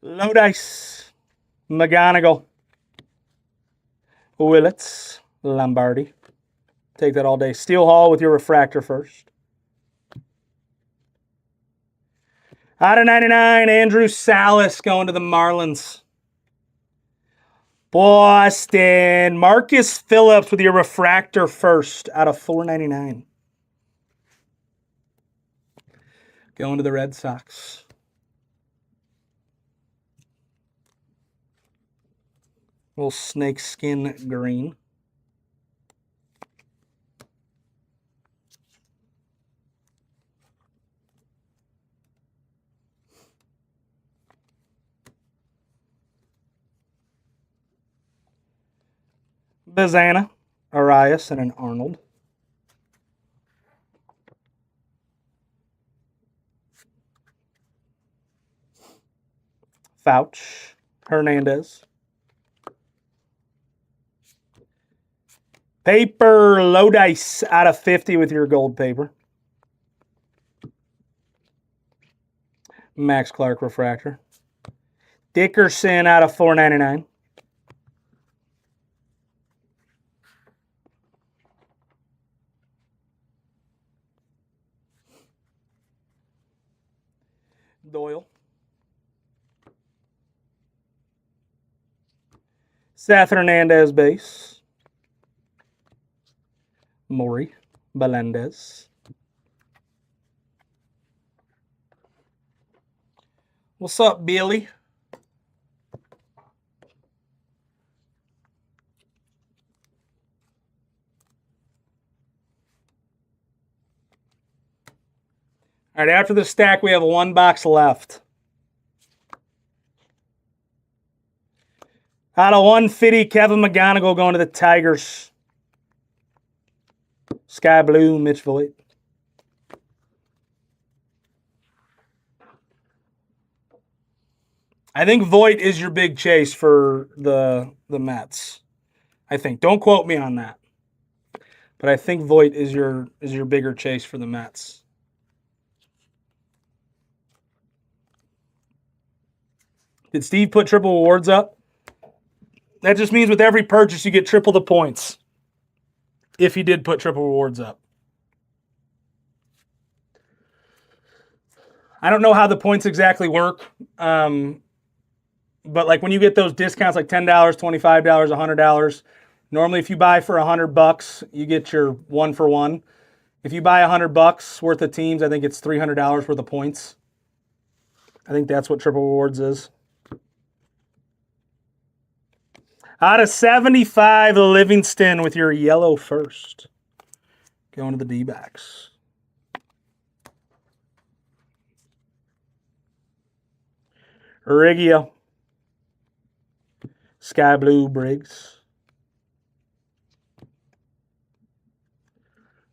Low dice. McGonigal. Willits. Lombardi. Take that all day. Steel Hall with your refractor first. Out of 99, Andrew Salas going to the Marlins. Boston. Marcus Phillips with your refractor first out of 499. Going to the Red Sox. Little snake skin green. Bazana, Arias, and an Arnold. Fouch, Hernandez. Paper low dice out of 50 with your gold paper. Max Clark refractor. Dickerson out of 499. Doyle. Seth Hernandez base. Maury Melendez. What's up, Billy? All right, after the stack, we have 1 box left. Out of 150, Kevin McGonigal going to the Tigers. Sky Blue, Mitch Voigt. I think Voigt is your big chase for the Mets. I think. Don't quote me on that. But I think Voigt is your bigger chase for the Mets. Did Steve put triple rewards up? That just means with every purchase you get triple the points. If he did put triple rewards up. I don't know how the points exactly work. But like when you get those discounts like $10, $25, $100, normally if you buy for $100, you get your 1-for-1. If you buy $100 worth of teams, I think it's $300 worth of points. I think that's what triple rewards is. Out of 75, Livingston with your yellow first. Going to the D-backs. Reggio. Sky Blue Briggs.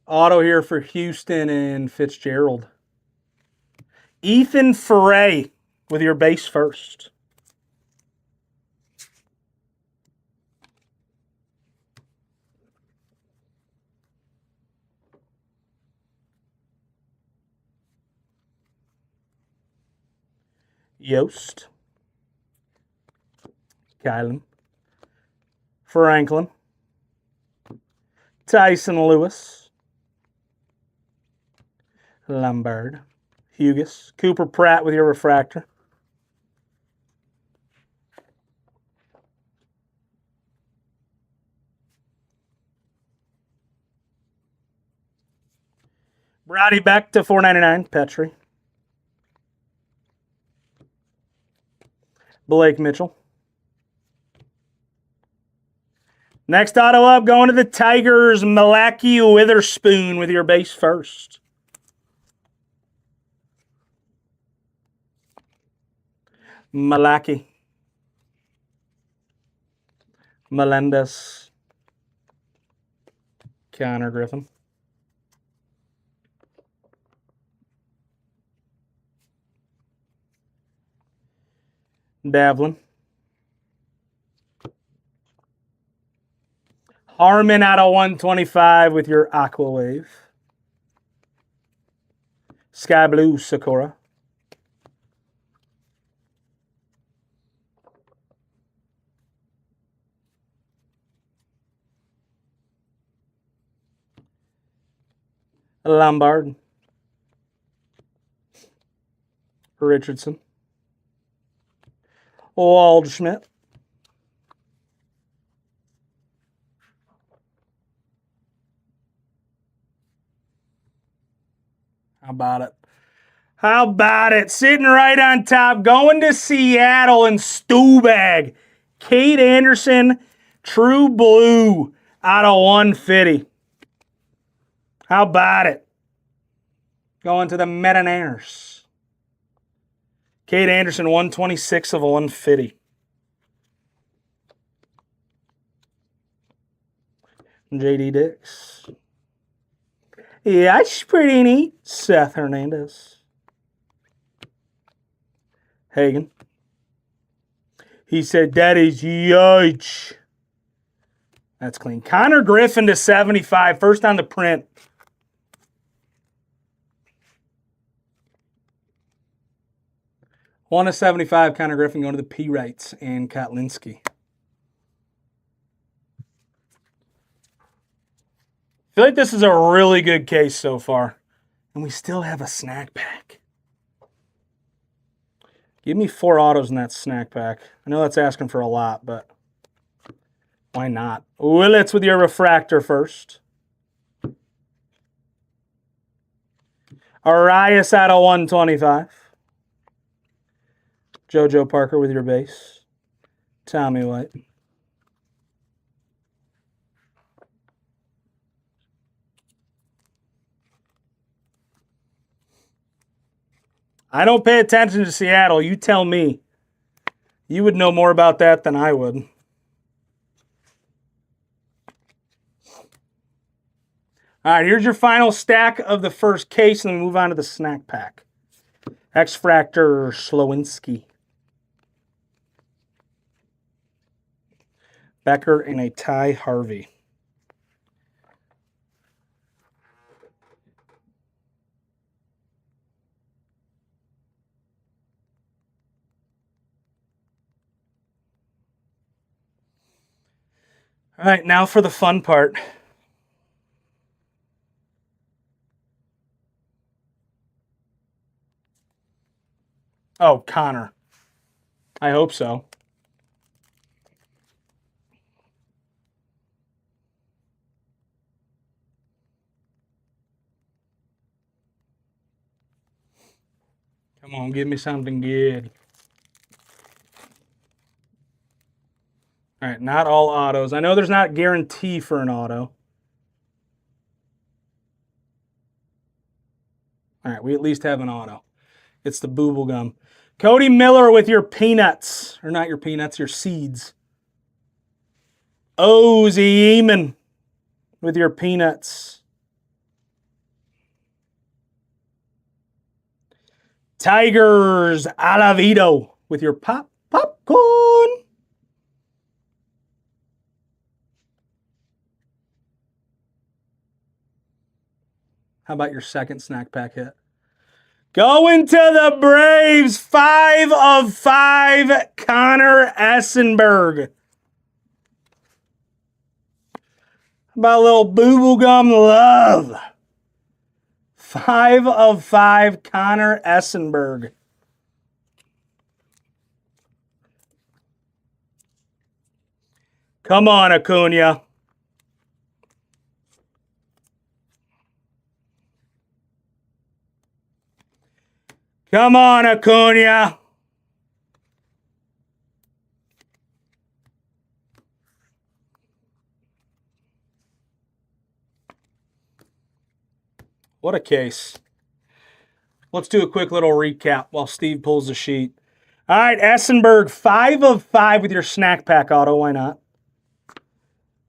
Auto here for Houston and Fitzgerald. Ethan Ferre with your base first. Yost. Kylan. Franklin. Tyson Lewis. Lombard. Hughes. Cooper Pratt with your refractor. Brady Beck to $4.99. Petrie. Blake Mitchell. Next auto up, going to the Tigers, Malachi Witherspoon with your base first. Malachi. Melendez. Connor Griffin. Davlin. Harmon out of 125 with your Aqua Wave. Sky Blue Sakura. Lombard. Richardson. Waldschmidt. How about it? How about it? Sitting right on top, going to Seattle and Stubag. Kate Anderson, True Blue, out of 150. How about it? Going to the Metaniners. Kate Anderson, 126 of 150. J.D. Dix. Yeah, that's pretty neat. Seth Hernandez. Hagen. He said, that is huge. That's clean. Connor Griffin to 75. First on the print. One to 75. Connor Griffin going to the P-Rights and Kotlinski. I feel like this is a really good case so far. And we still have a snack pack. Give me 4 autos in that snack pack. I know that's asking for a lot, but why not? Willits with your refractor first. Arias out of 125. JoJo Parker with your base. Tommy White. I don't pay attention to Seattle. You tell me. You would know more about that than I would. All right, here's your final stack of the first case, and then we move on to the snack pack. X-Fractor Slowinski. Becker and a Ty Harvey. All right, now for the fun part. Oh, Connor. I hope so. Come on, give me something good. All right, not all autos. I know there's not guarantee for an auto. All right, we at least have an auto. It's the Booble Gum. Cody Miller with your peanuts. Or not your peanuts, your seeds. Ozzy Eamon with your peanuts. Tigers Alavito with your popcorn. How about your second snack pack hit? Going to the Braves, 5 of 5, Connor Essenberg. How about a little bubblegum love? 5 of 5, Connor Essenberg. Come on, Acuna. Come on, Acuna. What a case. Let's do a quick little recap while Steve pulls the sheet. All right, Essenberg, 5 of 5 with your snack pack auto. Why not?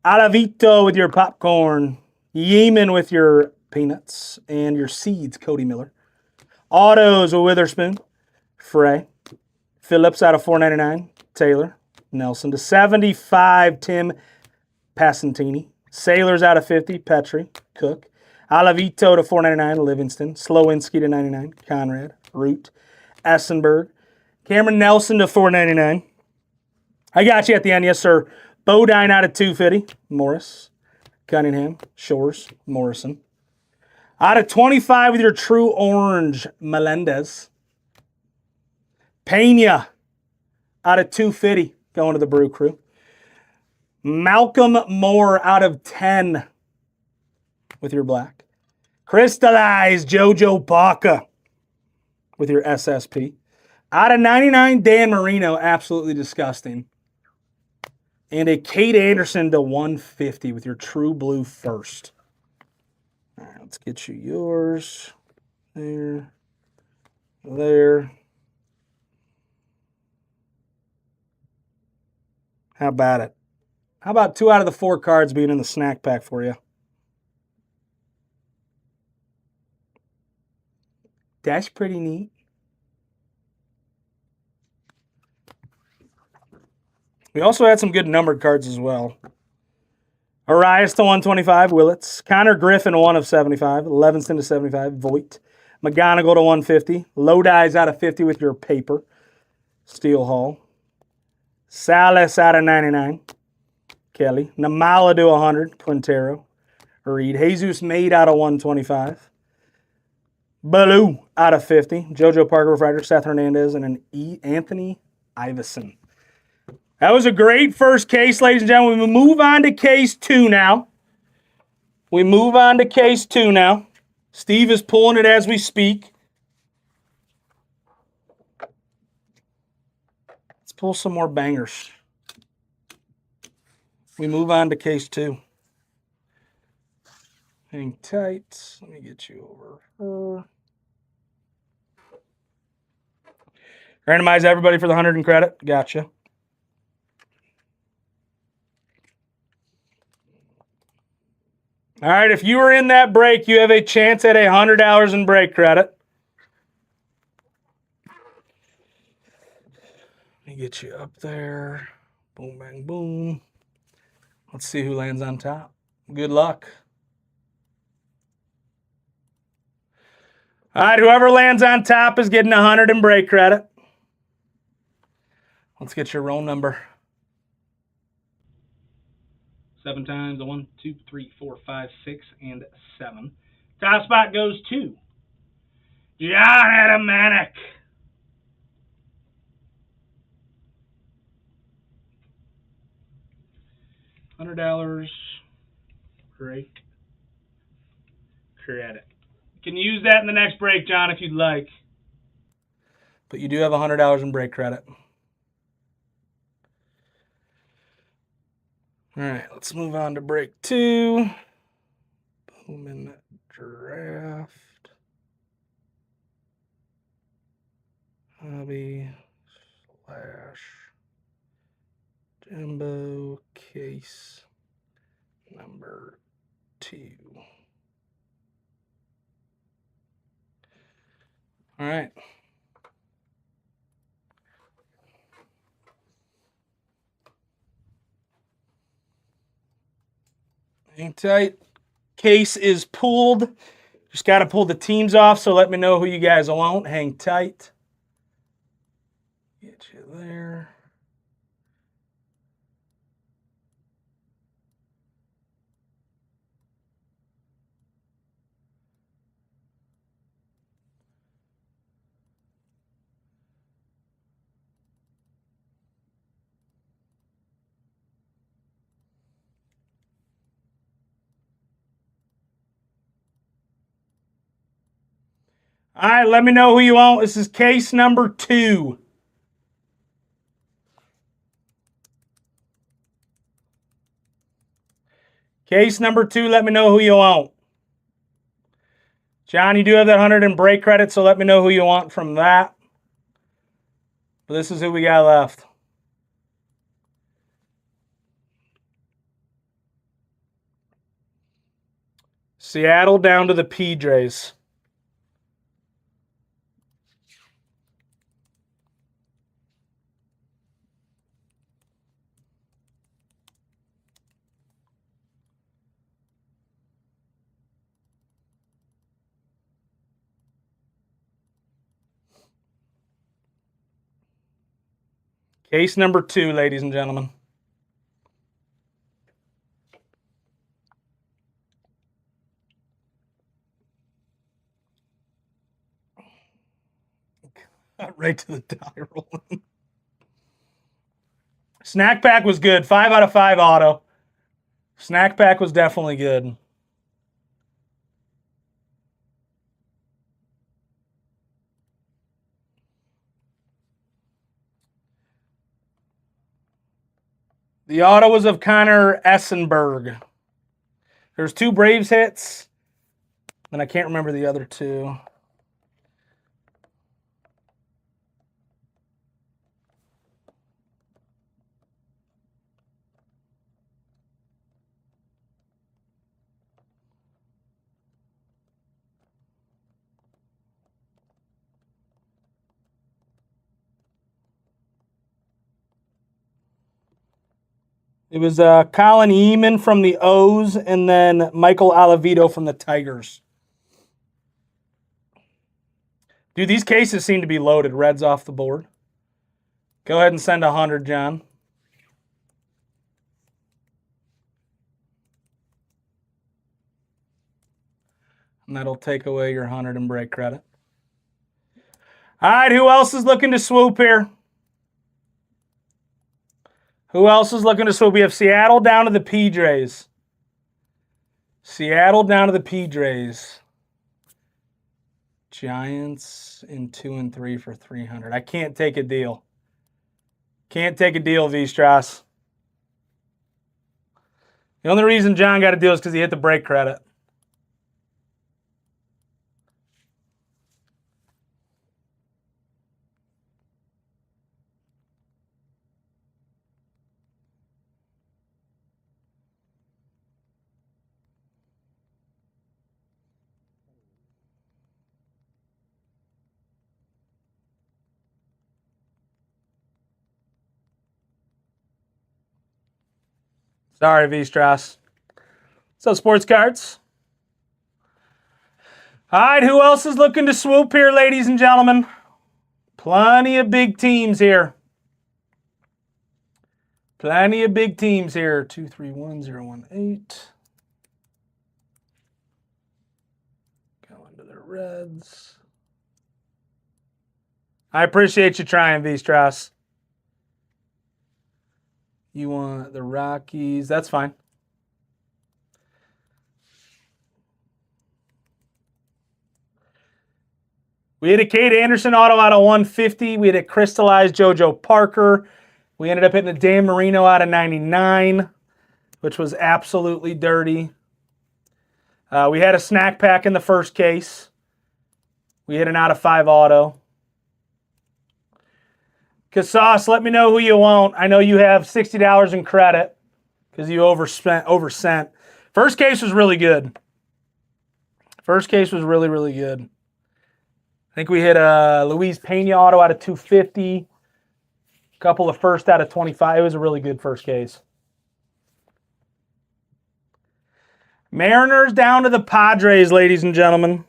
Alavito with your popcorn. Yeeman with your peanuts and your seeds, Cody Miller. Autos with Witherspoon. Frey. Phillips out of $4.99. Taylor. Nelson to 75. Tim Passantini. Sailors out of 50. Petrie. Cook. Alavito to $4.99. Livingston. Slowinski to $99. Conrad. Root. Essenberg. Cameron Nelson to $4.99. I got you at the end, yes, sir. Bodine out of $2.50. Morris. Cunningham. Shores. Morrison. Out of 25 with your true orange, Melendez. Pena out of $2.50 going to the Brew Crew. Malcolm Moore out of 10 with your black. Crystallized Jojo Baca with your SSP. Out of 99, Dan Marino, absolutely disgusting. And a Kate Anderson to 150 with your true blue first. All right, let's get you yours. There. There. How about it? How about 2 out of the 4 cards being in the snack pack for you? That's pretty neat. We also had some good numbered cards as well. Arias to 125, Willits. Connor Griffin, 1 of 75. Levinston to 75, Voigt. McGonigal to 150. Lodi's out of 50 with your paper. Steel Hall. Salas out of 99. Kelly. Namala to 100. Quintero. Reed. Jesus Made out of 125. Baloo out of 50. JoJo Parker Refractor. Seth Hernandez. And an Anthony Iverson. That was a great first case, ladies and gentlemen. We move on to case 2 now. Steve is pulling it as we speak. Let's pull some more bangers. We move on to case 2. Hang tight. Let me get you over here. Randomize everybody for the 100 in credit. Gotcha. All right, if you were in that break, you have a chance at $100 in break credit. Let me get you up there. Boom, bang, boom. Let's see who lands on top. Good luck. All right, whoever lands on top is getting 100 in break credit. Let's get your roll number. 7 times, 1, 2, 3, 4, 5, 6, and 7. Top spot goes to John Adamanek. $100 break credit. You can use that in the next break, John, if you'd like. But you do have $100 in break credit. All right, let's move on to break 2. Bowman draft. Hobby / Jumbo case number 2. All right. Hang tight. Case is pulled. Your Just got to pull the teams off, so let me know who you guys want. Hang tight. Get you there. All right, let me know who you want. This is case number 2. Case number 2, let me know who you want. John, you do have that 100 in break credit, so let me know who you want from that. But this is who we got left. Seattle down to the Padres. Case number 2, ladies and gentlemen. Right to the die rolling. Snack Pack was good. 5 out of 5 auto. Snack Pack was definitely good. The auto was of Connor Essenberg. There's 2 Braves hits, and I can't remember the other 2. It was Colin Eamon from the O's and then Michael Oliveto from the Tigers. Dude, these cases seem to be loaded. Reds off the board. Go ahead and send 100, John. And that'll take away your 100 in break credit. All right, who else is looking to swoop here? Who else is looking to swoop? We have Seattle down to the Padres. Seattle down to the Padres. Giants in 2 and 3 for 300. I can't take a deal. Can't take a deal, V-Strass. The only reason John got a deal is because he hit the break credit. Sorry, V-Strass. So, sports cards. All right, who else is looking to swoop here, ladies and gentlemen? Plenty of big teams here. Plenty of big teams here. 231018. Going to the Reds. I appreciate you trying, V-Strass. You want the Rockies. That's fine. We had a Kate Anderson auto out of 150. We had a crystallized JoJo Parker. We ended up hitting a Dan Marino out of 99, which was absolutely dirty. We had a snack pack in the first case. We hit an out of 5 auto. Casas, let me know who you want. I know you have $60 in credit because you oversent. First case was really good. First case was really, really good. I think we hit a Luis Pena auto out of 250. A couple of first out of 25. It was a really good first case. Mariners down to the Padres, ladies and gentlemen.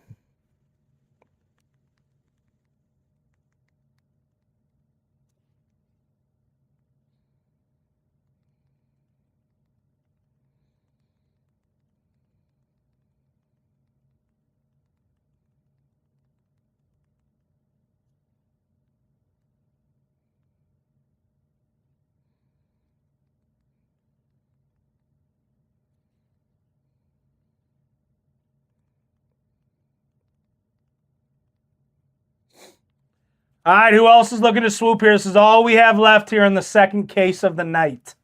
All right, who else is looking to swoop here? This is all we have left here in the second case of the night.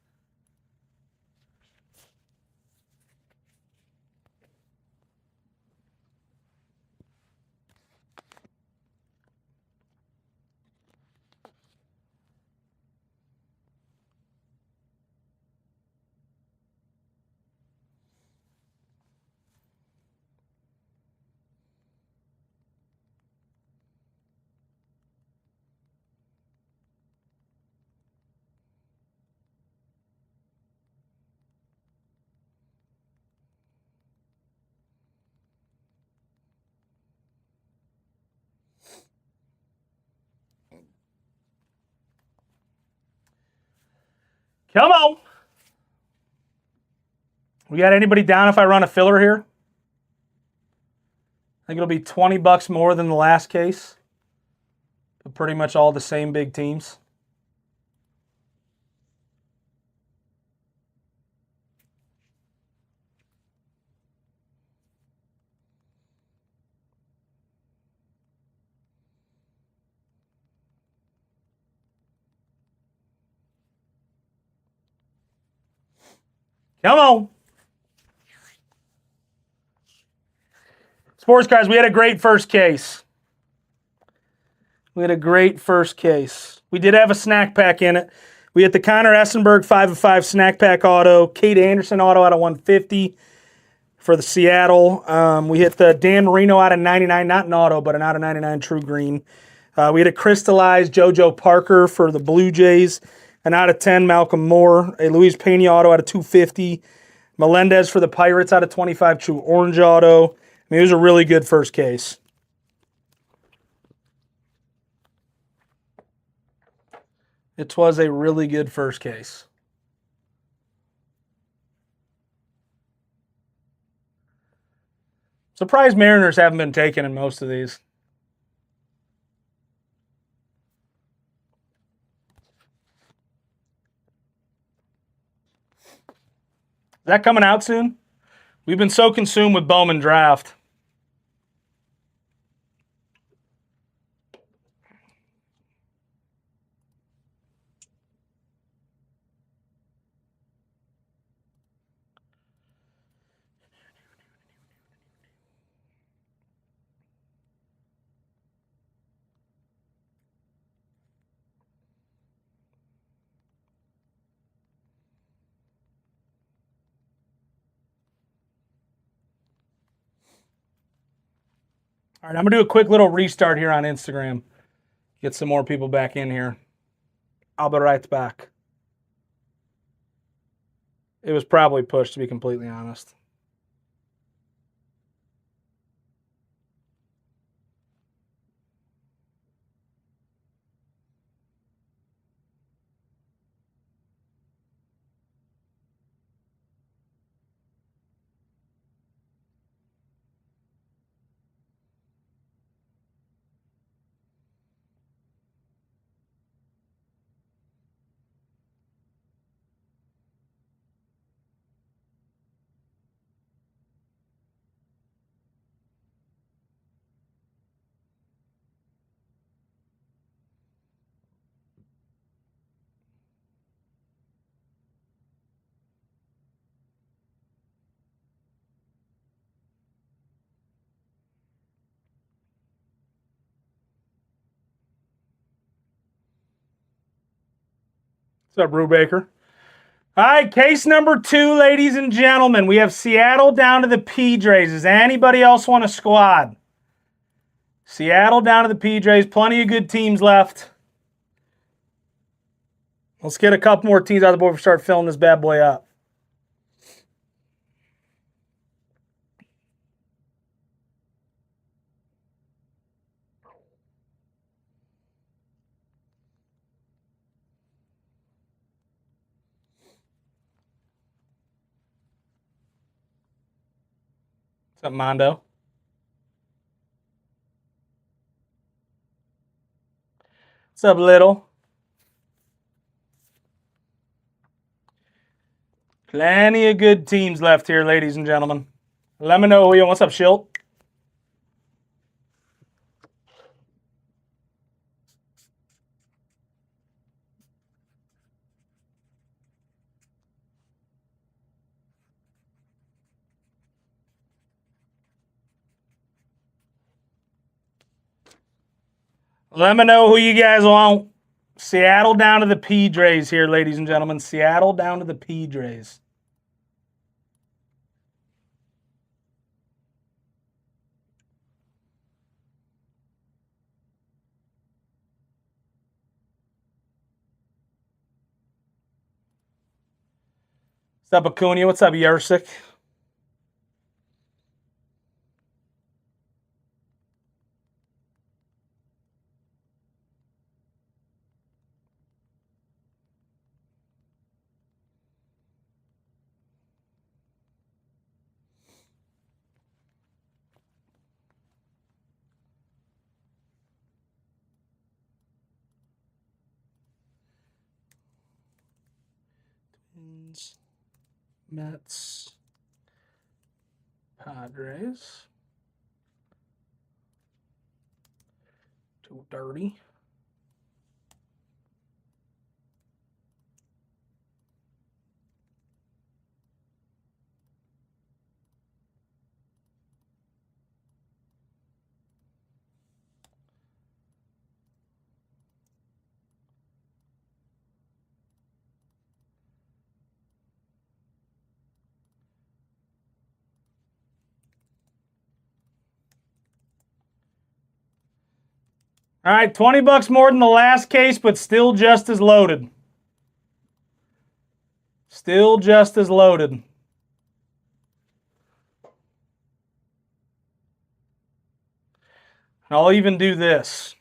Come on. We got anybody down if I run a filler here? I think it'll be $20 more than the last case. But pretty much all the same big teams. Come on. Sports cards, we had a great first case. We did have a snack pack in it. We had the Connor Essenberg 5 of 5 snack pack auto, Kate Anderson auto out of 150 for the Seattle. We hit the Dan Marino out of 99, not an auto, but an out of 99 true green. We had a crystallized JoJo Parker for the Blue Jays, an out of 10 Malcolm Moore, a Luis Pena auto out of 250, Melendez for the Pirates out of 25 true orange auto. I mean, it was a really good first case. It was a really good first case. Surprised Mariners haven't been taken in most of these. Is that coming out soon? We've been so consumed with Bowman draft. All right, I'm going to do a quick little restart here on Instagram. Get some more people back in here. I'll be right back. It was probably pushed, to be completely honest. What's up, Brubaker? All right, case number 2, ladies and gentlemen. We have Seattle down to the Padres. Does anybody else want a squad? Seattle down to the Padres. Plenty of good teams left. Let's get a couple more teams out of the board before we start filling this bad boy up. What's up, Mondo? What's up, Little? Plenty of good teams left here, ladies and gentlemen. Let me know who you. What's up, Schilt? Let me know who you guys want. Seattle down to the Padres here, ladies and gentlemen. Seattle down to the Padres. What's up, Acuna? What's up, Yersic? Mets, Padres. 230. All right, 20 bucks more than the last case, but still just as loaded. Still just as loaded. I'll even do this.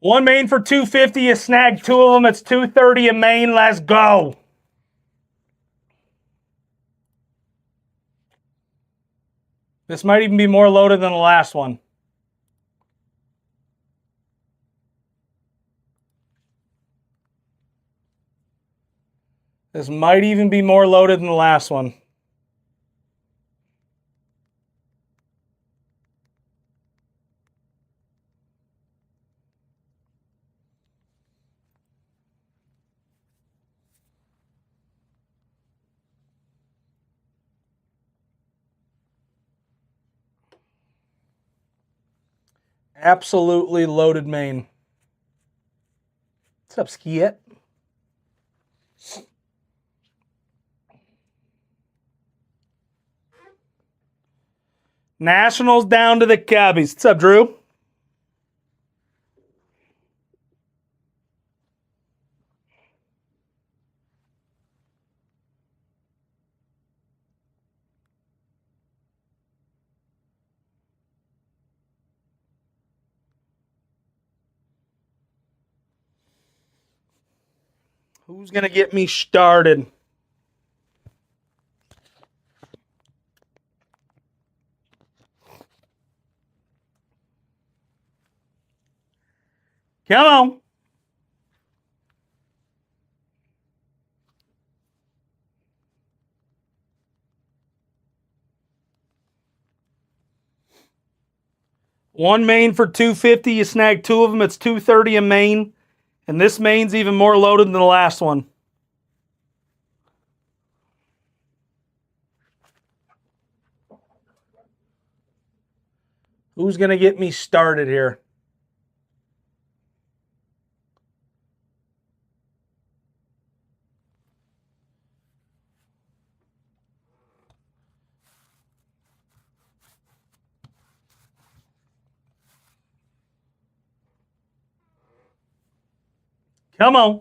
One main for 250. You snagged two of them. It's 230 a main. Let's go. This might even be more loaded than the last one. This might even be more loaded than the last one. Absolutely loaded main. What's up, Skiet? Nationals down to the Cubbies. What's up, Drew? Who's going to get me started? Come on. One main for 250. You snag two of them. It's 230 a main. And this main's even more loaded than the last one. Who's going to get me started here? Come on.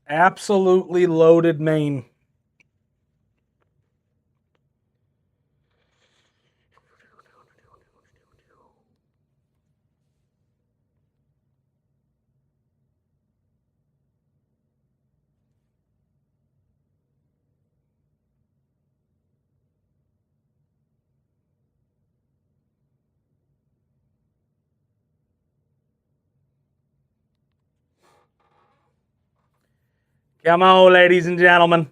Absolutely loaded main. Come on, ladies and gentlemen.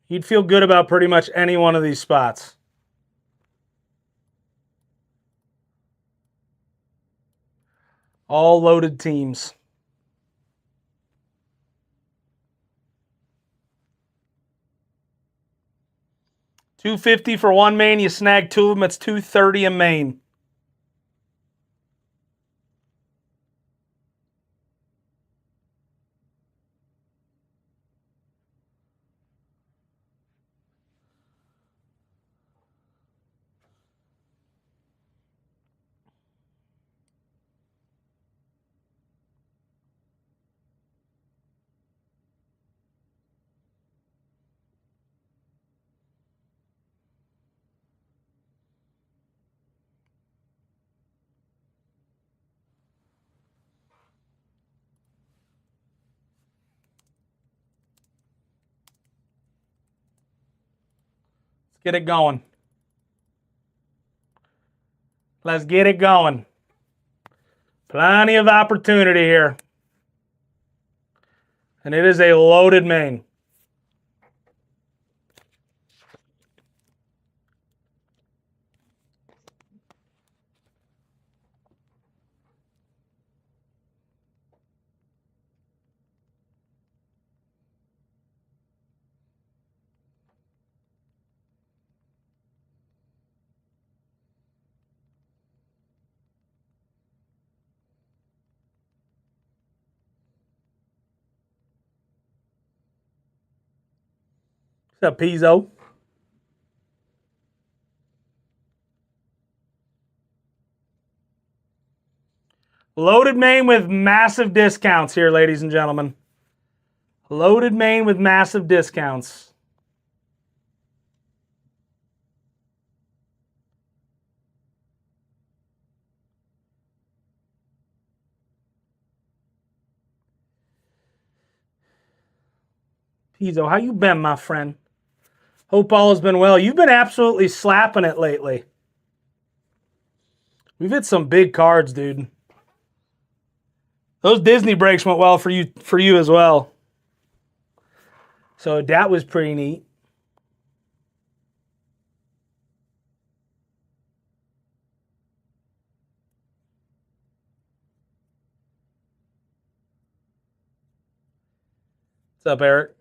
You'd feel good about pretty much any one of these spots. All loaded teams. $250 for one main. You snag two of them. It's $230 a main. Let's get it going. Let's get it going. Plenty of opportunity here. And it is a loaded main. What's up, Pizzo? Loaded main with massive discounts here, ladies and gentlemen. Loaded main with massive discounts. Pizzo, how you been, my friend? Hope all has been well. You've been absolutely slapping it lately. We've hit some big cards, dude. Those Disney breaks went well for you as well. So that was pretty neat. What's up, Eric?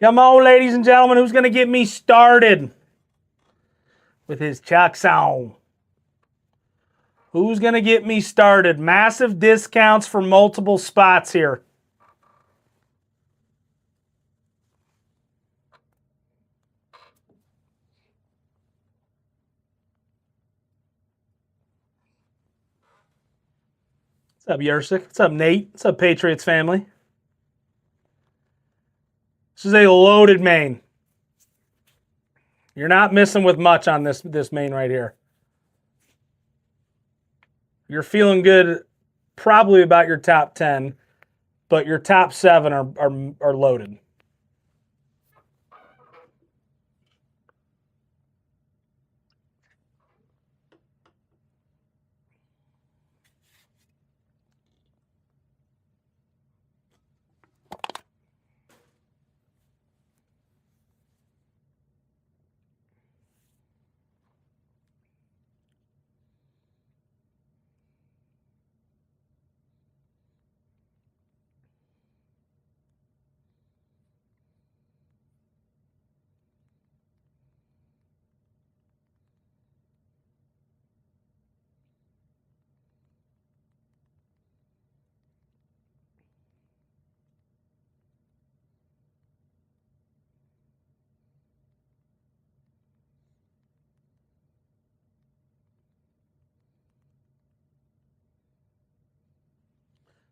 Come on, ladies and gentlemen. Who's going to get me started with his chuck song? Who's going to get me started? Massive discounts for multiple spots here. What's up, Yersic? What's up, Nate? What's up, Patriots family? This is a loaded main. You're not missing with much on this main right here. You're feeling good probably about your top 10, but your top 7 are loaded.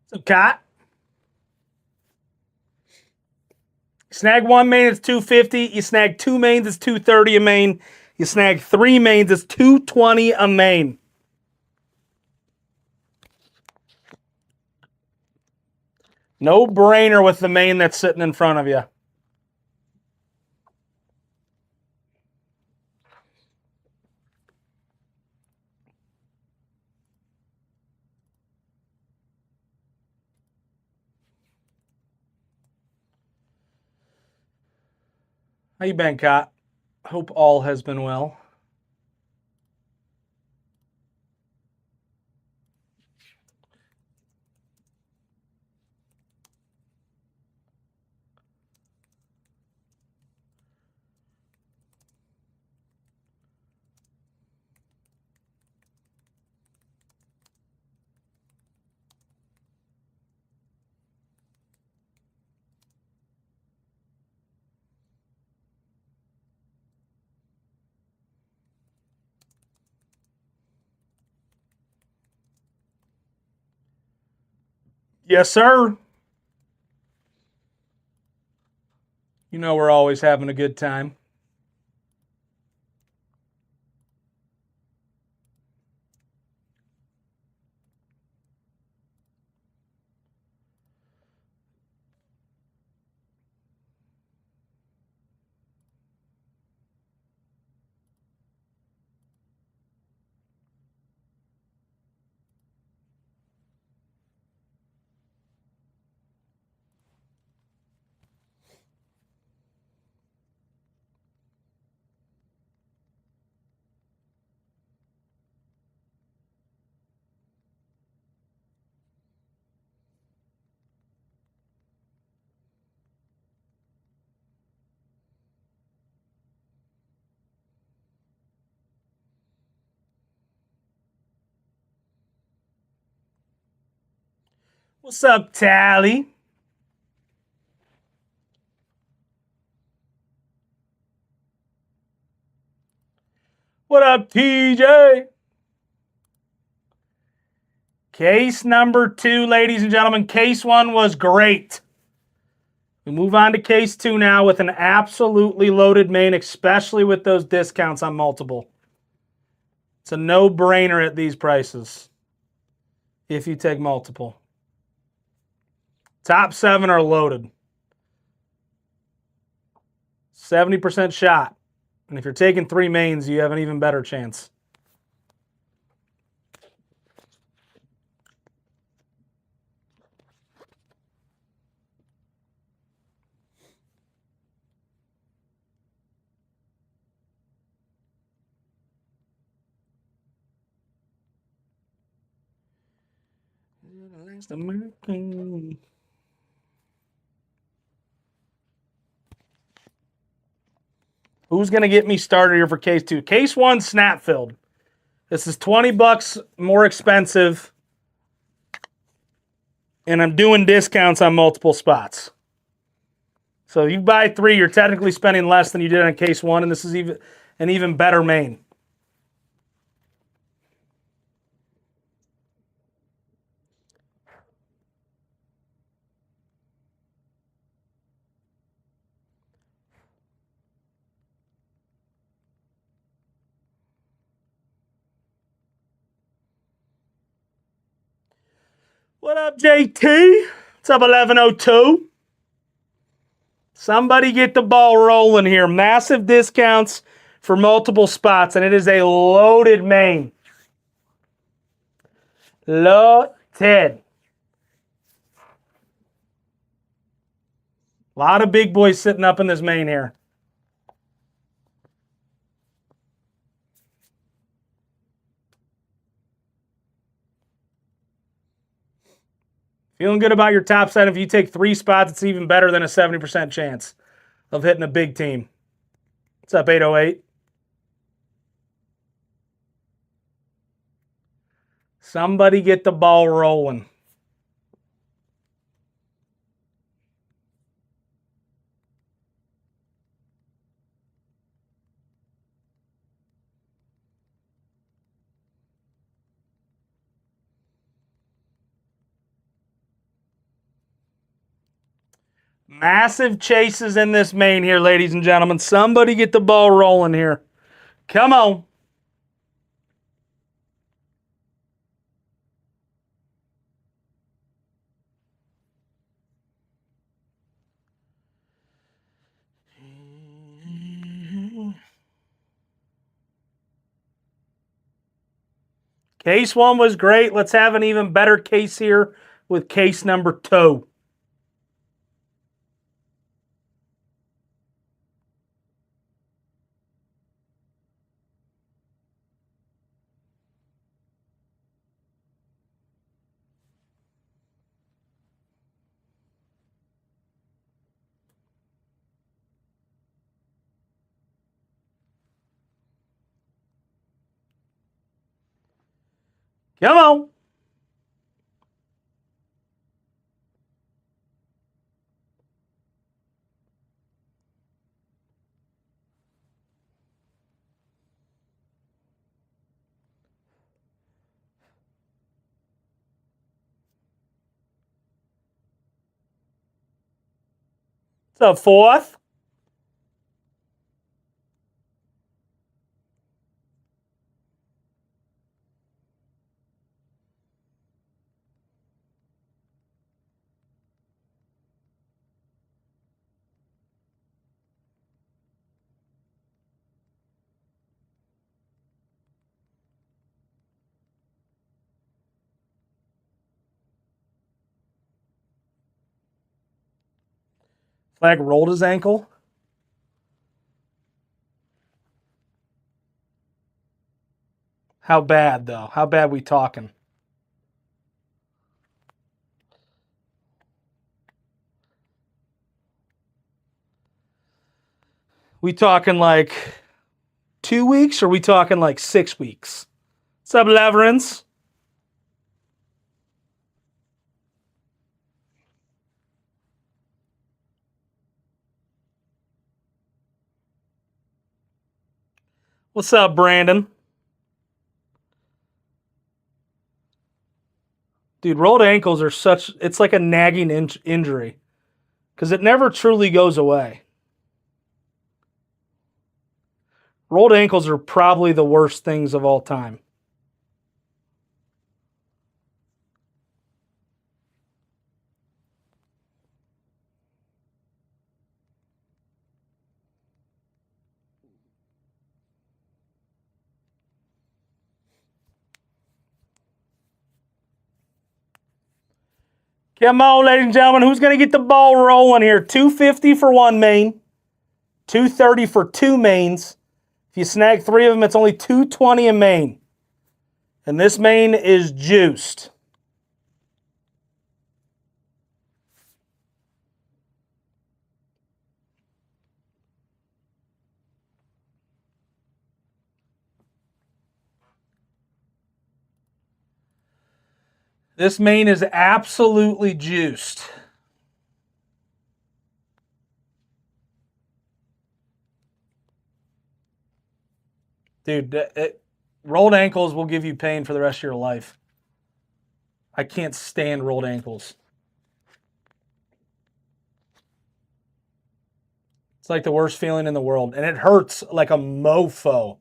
So, Cot. Snag one main, it's $250. You snag two mains, it's $230 a main. You snag three mains, it's $220 a main. No brainer with the main that's sitting in front of you. How you been, Cot? Hope all has been well. Yes, sir. You know we're always having a good time. What's up, Tally? What up, TJ? Case number 2, ladies and gentlemen. Case 1 was great. We move on to case 2 now with an absolutely loaded main, especially with those discounts on multiple. It's a no-brainer at these prices if you take multiple. Top 7 are loaded. 70% shot. And if you're taking 3 mains, you have an even better chance. Who's going to get me started here for case 2? Case 1, snap filled. This is $20 more expensive. And I'm doing discounts on multiple spots. So you buy 3, you're technically spending less than you did on case 1, and this is even an even better main. What up, JT? What's up, 1102? Somebody get the ball rolling here. Massive discounts for multiple spots, and it is a loaded main. Loaded. A lot of big boys sitting up in this main here. Feeling good about your top set. If you take 3 spots, it's even better than a 70% chance of hitting a big team. What's up, 808? Somebody get the ball rolling. Massive chases in this main here, ladies and gentlemen. Somebody get the ball rolling here. Come on. Case 1 was great. Let's have an even better case here with case number 2. Come on. It's a 4th. Flag rolled his ankle. How bad, though? How bad we talking? We talking like 2 weeks, or we talking like 6 weeks? What's up, Leverance? What's up, Brandon? Dude, rolled ankles are it's like a nagging injury because it never truly goes away. Rolled ankles are probably the worst things of all time. Come on, ladies and gentlemen. Who's going to get the ball rolling here? 250 for one main, 230 for 2 mains. If you snag 3 of them, it's only 220 a main. And this main is juiced. This main is absolutely juiced. Dude, rolled ankles will give you pain for the rest of your life. I can't stand rolled ankles. It's like the worst feeling in the world. And it hurts like a mofo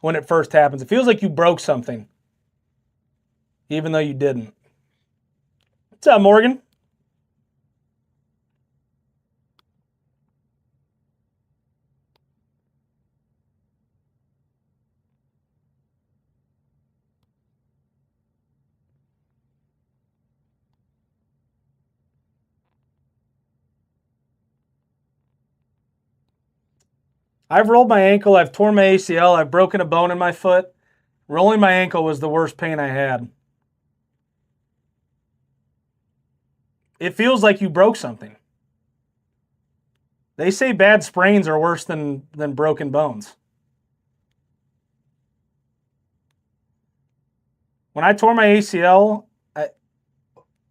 when it first happens. It feels like you broke something, even though you didn't. What's up, Morgan? I've rolled my ankle. I've torn my ACL. I've broken a bone in my foot. Rolling my ankle was the worst pain I had. It feels like you broke something. They say bad sprains are worse than broken bones. When I tore my ACL,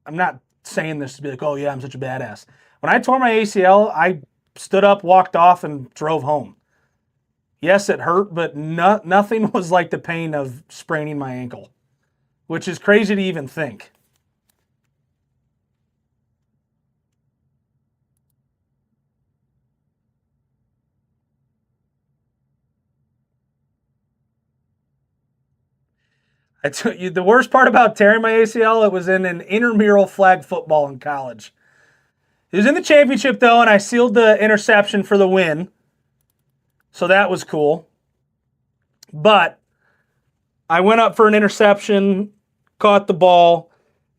I'm not saying this to be like, oh yeah, I'm such a badass. When I tore my ACL, I stood up, walked off, and drove home. Yes, it hurt, but nothing was like the pain of spraining my ankle, which is crazy to even think. The worst part about tearing my ACL, it was in an intramural flag football in college. It was in the championship, though, and I sealed the interception for the win. So that was cool. But I went up for an interception, caught the ball,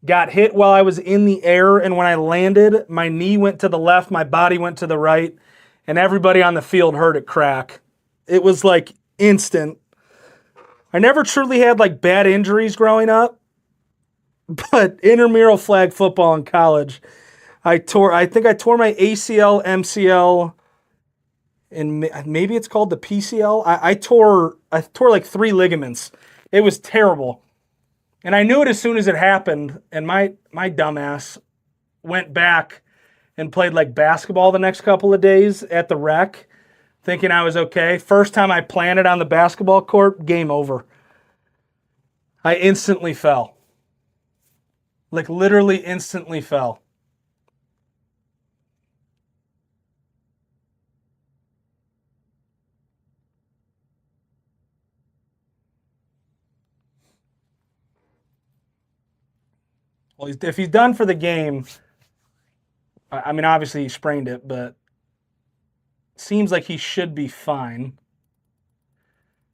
got hit while I was in the air, and when I landed, my knee went to the left, my body went to the right, and everybody on the field heard it crack. It was like instant. I never truly had like bad injuries growing up, but intramural flag football in college, I think I tore my ACL, MCL, and maybe it's called the PCL. I tore like 3 ligaments. It was terrible. And I knew it as soon as it happened, and my dumbass went back and played like basketball the next couple of days at the rec, thinking I was okay. First time I planted on the basketball court, game over. I instantly fell. Like literally instantly fell. Well, if he's done for the game, I mean, obviously he sprained it, but seems like he should be fine.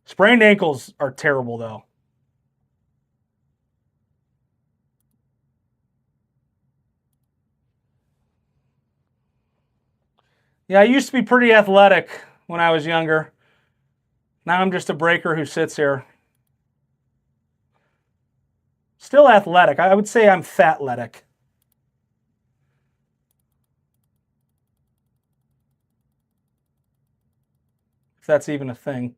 Sprained ankles are terrible, though. Yeah, I used to be pretty athletic when I was younger. Now I'm just a breaker who sits here. Still athletic. I would say I'm fatletic. If that's even a thing.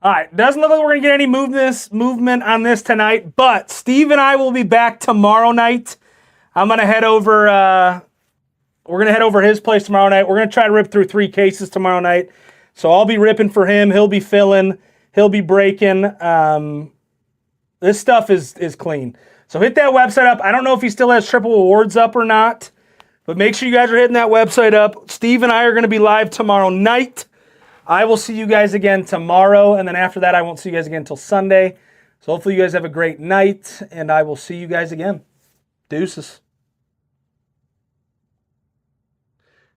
All right, doesn't look like we're going to get any movement on this tonight, but Steve and I will be back tomorrow night. I'm going to head over, we're going to head over to his place tomorrow night. We're going to try to rip through 3 cases tomorrow night. So I'll be ripping for him. He'll be filling. He'll be breaking. This stuff is clean. So hit that website up. I don't know if he still has triple awards up or not, but make sure you guys are hitting that website up. Steve and I are going to be live tomorrow night. I will see you guys again tomorrow, and then after that, I won't see you guys again until Sunday. So hopefully you guys have a great night, and I will see you guys again. Deuces.